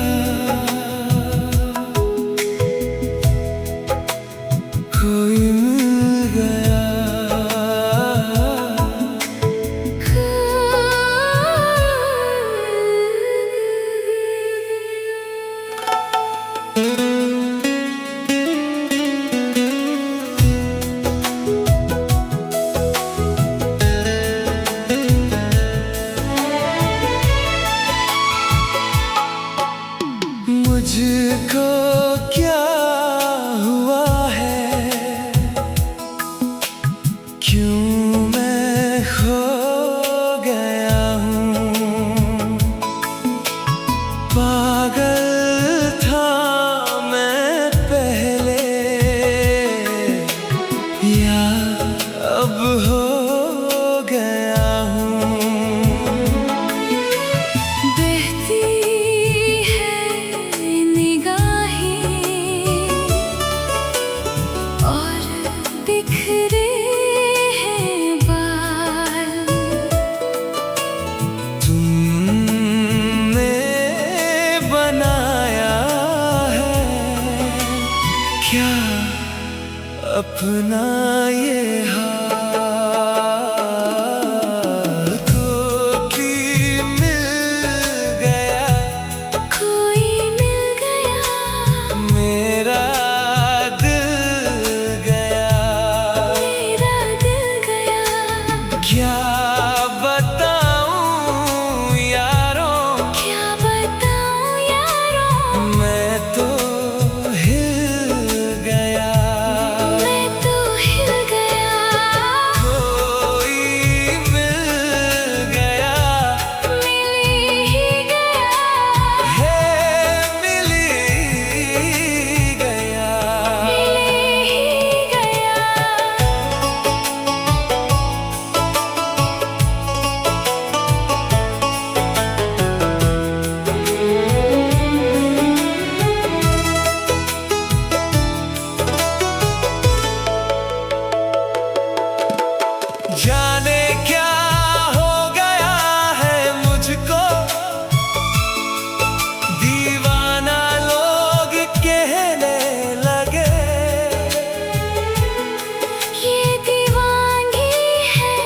कोई मिल गया। मुझको क्या हुआ है, क्यों मैं खो गया हूँ। पागल था मैं पहले, या अब हो गया हूँ। बहती है निगाहें और बिखरे हैं बाल। तुमने बनाया है क्या अपना ये हाल। कोई मिल गया, कोई मिल गया, मेरा दिल गया। मेरा दिल गया। क्या बताऊं यारों, क्या बताऊं यारों, मैं तो हिल गया। मैं तो हिल गया। कोई मिल गया, मिल ही गया, है मिल गया। मिल ही गया। जाने क्या हो गया है मुझको, दीवाना लोग कहने लगे। ये दीवानगी है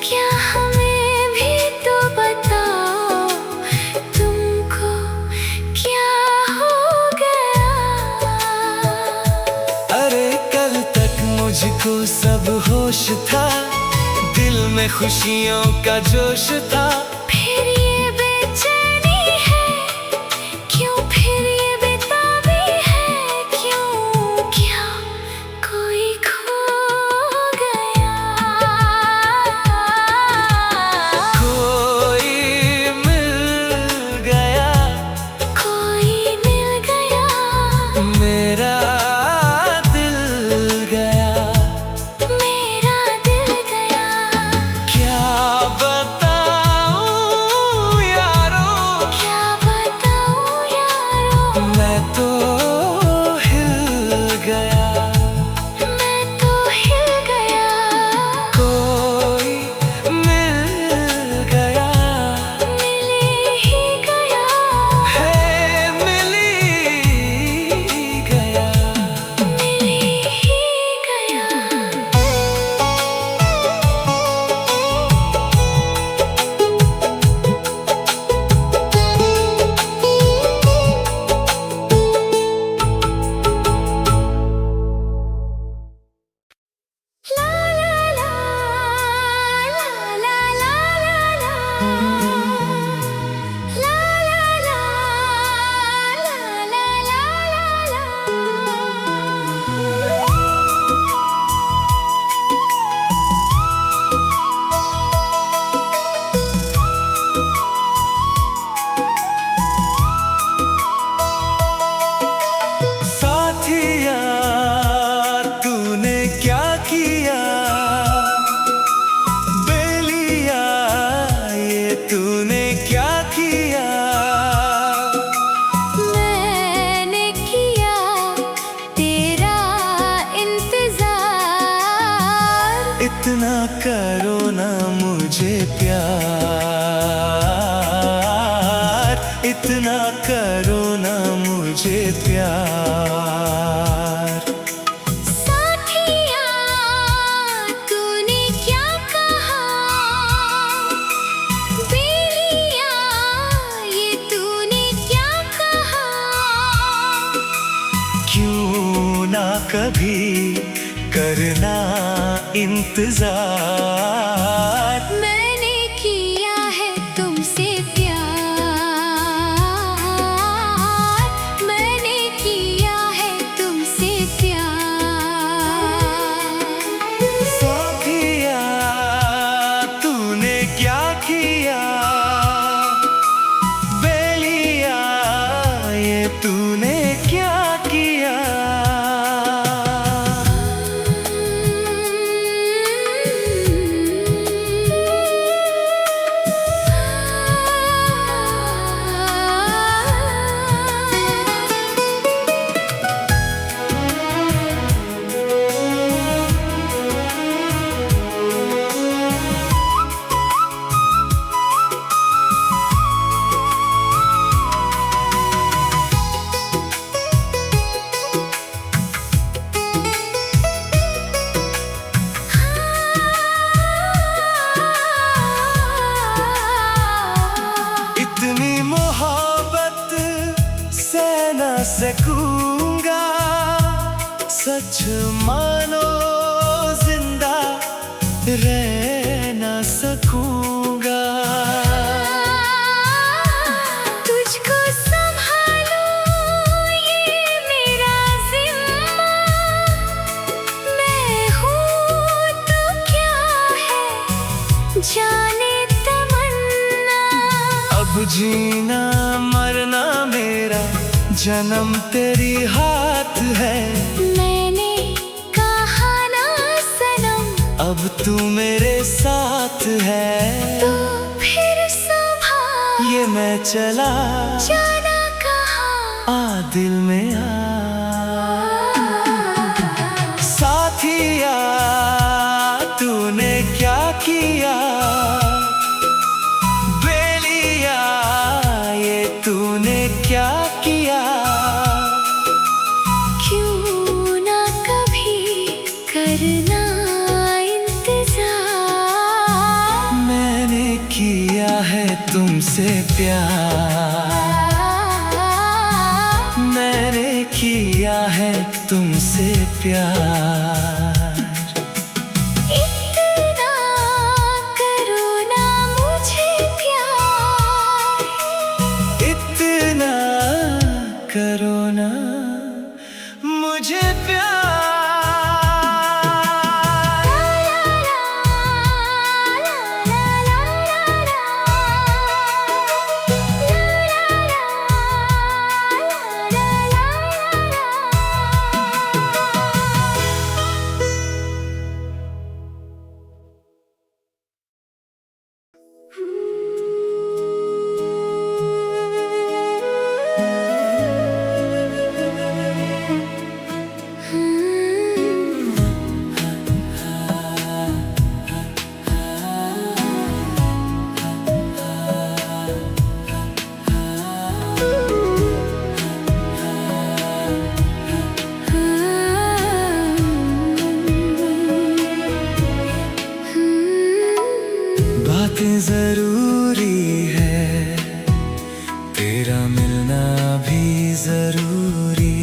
क्या, हमें भी तो बताओ। तुमको क्या हो गया। अरे कल तक मुझको सब होश था, दिल में खुशियों का जोश था। फिर ये बेचैनी है क्यों, फिर ये बेताबी है क्यों। क्या कोई खो गया। कोई मिल गया, कोई मिल गया, मेरा इतना करो ना मुझे प्यार, इतना करो ना मुझे प्यार। साथिया तूने क्या कहा, बेलिया ये तूने क्या कहा। क्यों ना कभी करना इंतजार, मैंने किया है तुमसे प्यार, मैंने किया है तुमसे प्यार। साथिया तूने क्या किया, बेलिया ये तूने क्या किया। इतनी मोहब्बत सह न सकूंगा, सच मानो जिंदा रह न सकूंगा। तुझको संभालो ये मेरा जिम्मा, मैं हूँ तो क्या है जाने तमन्ना। अब जीना मरना मेरा जन्म तेरी हाथ है, मैंने कहा ना सनम, अब तू मेरे साथ है। तो फिर संभाल ये मैं चला जाना कहाँ। आ दिल में आ। साथिया तूने क्या किया, बेलिया ये तूने क्या किया। क्यों ना कभी करना इंतजार, मैंने किया है तुमसे प्यार, मैंने किया है तुमसे प्यार। इतना करो ना मुझे प्यार, इतना करो ना मुझे प्यार। बातें जरूरी है, तेरा मिलना भी जरूरी।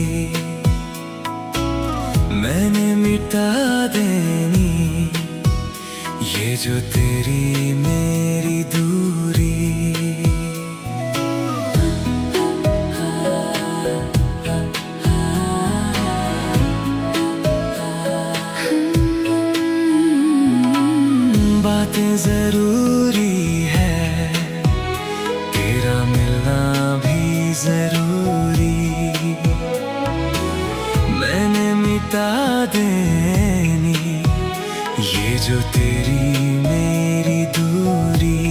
मैंने मिटा देनी ये जो तेरी मेरी दूरी। बातें जरूरी है, तेरा मिलना भी जरूरी। मैंने मिटा देनी ये जो तेरी मेरी दूरी।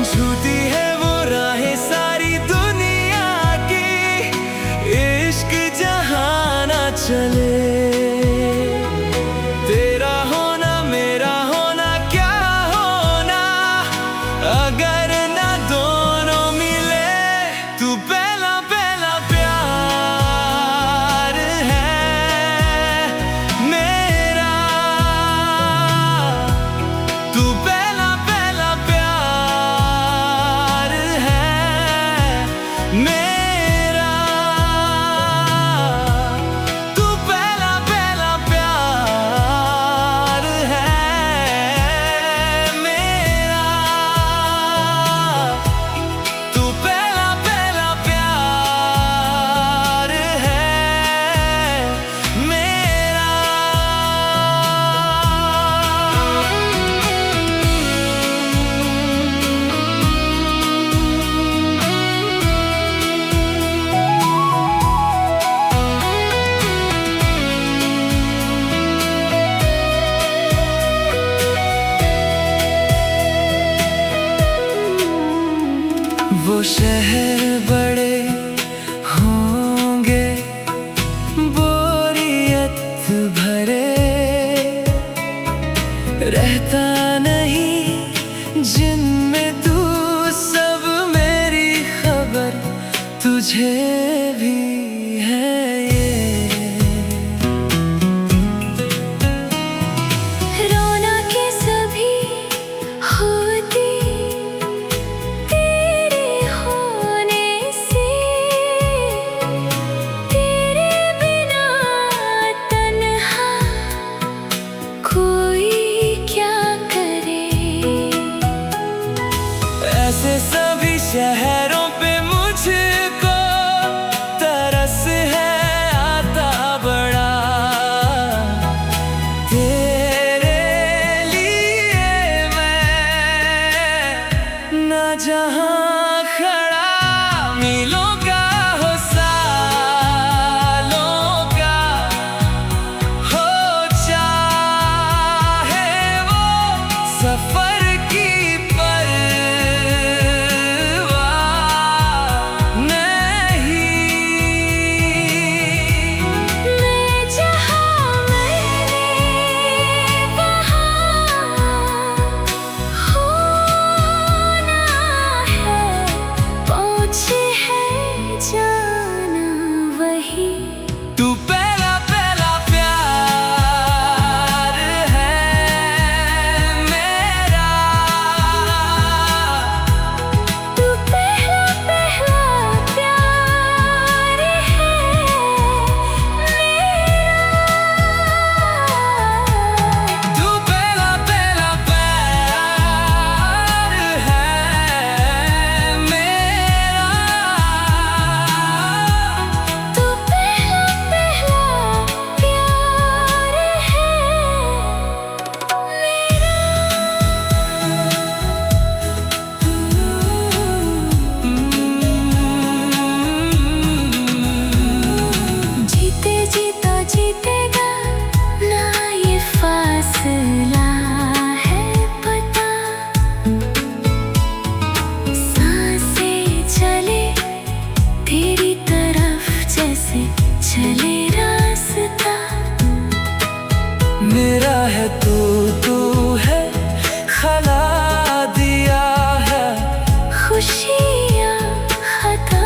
झूठी है वो राहें सारी दुनिया की, इश्क जहाँ ना चले तेरा शहर बड़े होंगे बोरियत भरे, रहता नहीं जिनमें तू, सब मेरी खबर तुझे भी है ये। रौनकें सभी होती तेरे होने से, तेरे बिना तन्हा कोई क्या करे। ऐसे सभी शहरों पे मुझको तरस है आता बड़ा, तेरे लिए मैं ना जहां खड़ा, मीलों का हो सालों का हो, चाहे वो सफर की परवाह नहीं। मैं जहाँ मैंने वहाँ होना है, पहुँचे है जाना वही। तू पहला पहला प्यार है मेरा, तू पहला पहला प्यार है मेरा। तू पहला पहला प्यार है मेरा, तू पहला पहला प्यार है मेरा। जीते जीता जीतेगा ना ये फासला है पता, सांसें चले तेरी तरफ जैसे चले रास्ता। मेरा है तू, तू है खला दिया है खुशियाँ खता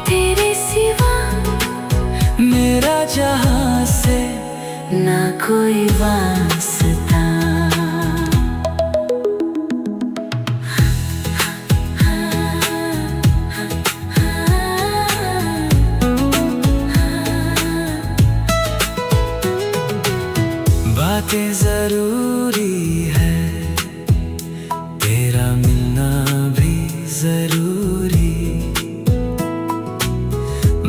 तेरे सिवा, मेरा जहां से ना कोई वास्ता। बातें जरूरी है, तेरा मिलना भी जरूरी,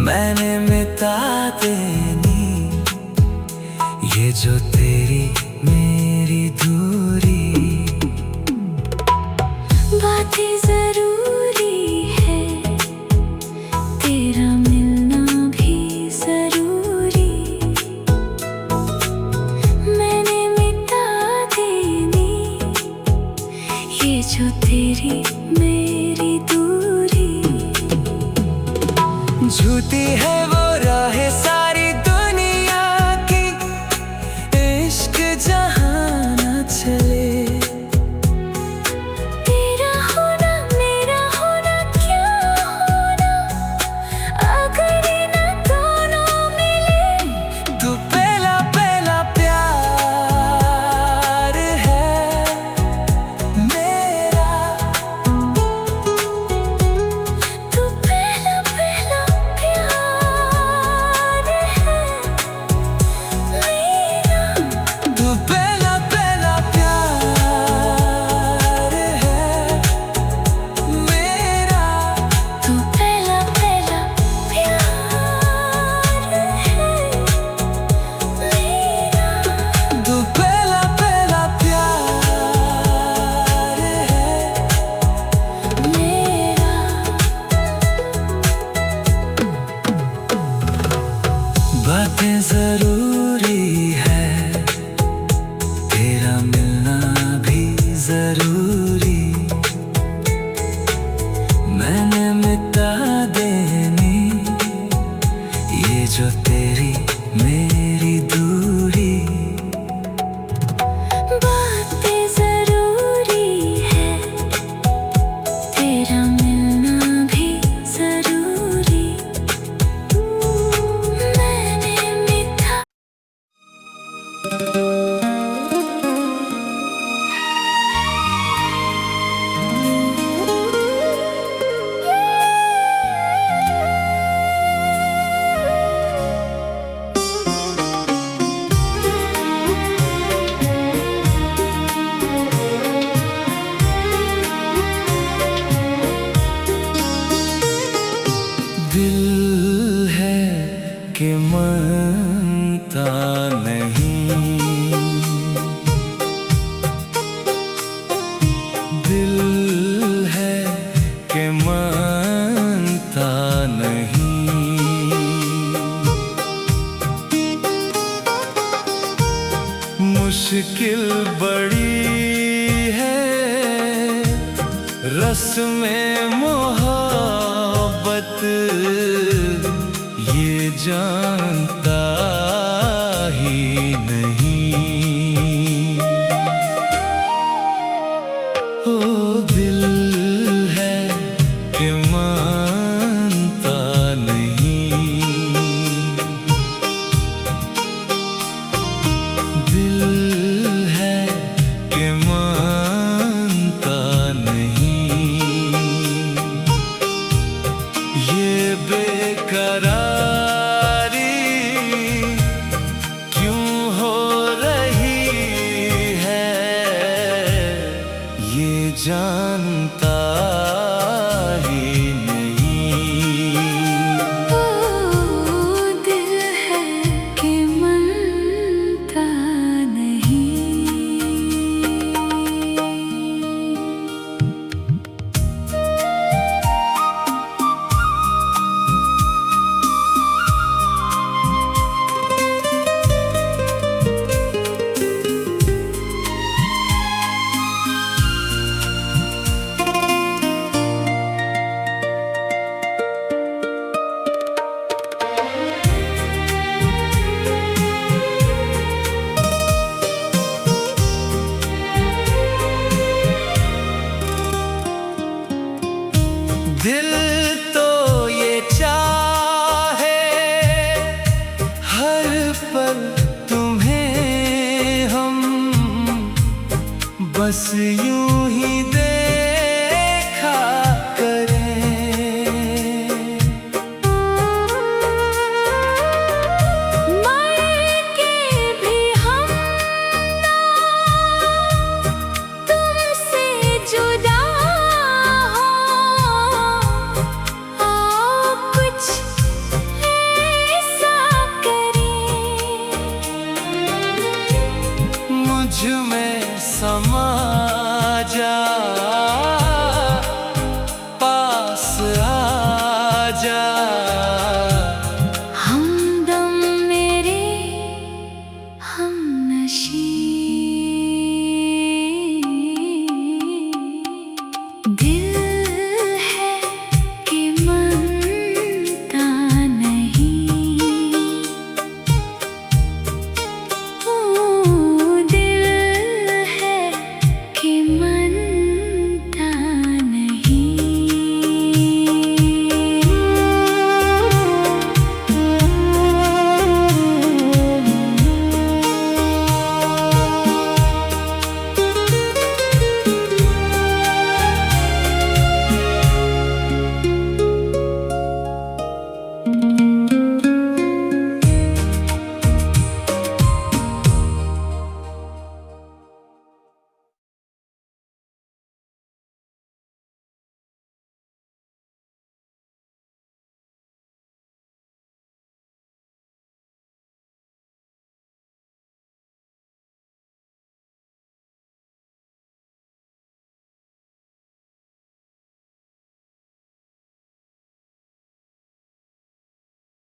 मैंने मिटा देनी ये जो तेरी मेरी दूरी। बातें जरूरी है, तेरा मिलना भी जरूरी, मैंने मिटा देनी ये जो तेरी मेरी दूरी। झूठी है वो राहें सारी दुनिया की, इश्क जहां न चले, तेरा होना मेरा होना क्या होना अगर इन दोनों मिले। तू पहला पहला प्यार है मेरा, तू पहला पहला प्यार है मेरा। तू पहला पहला प्यार है मेरा, तू पहला पहला प्यार है मेरा। तू पहला पहला प्यार है मेरा। बातें जरूरी है, तेरा मिलना भी जरूरी, जो तेरी मेरी दूरी, बातें जरूरी है, तेरा मिलना भी जरूरी। मैंने मीठा दिल है कि मानता नहीं, दिल है कि मानता नहीं। मुश्किल बड़ी है रस्में मोहब्बत, ये जानता ही नहीं। ओ दिल है कि मानता नहीं, दिल है कि मानता नहीं। ये बेकरारी क्यों हो रही है, ये जानता ही नहीं। ओ दिल है कि मनता नहीं। दिल तो ये चाहे हर पल तुम्हें हम बस यूं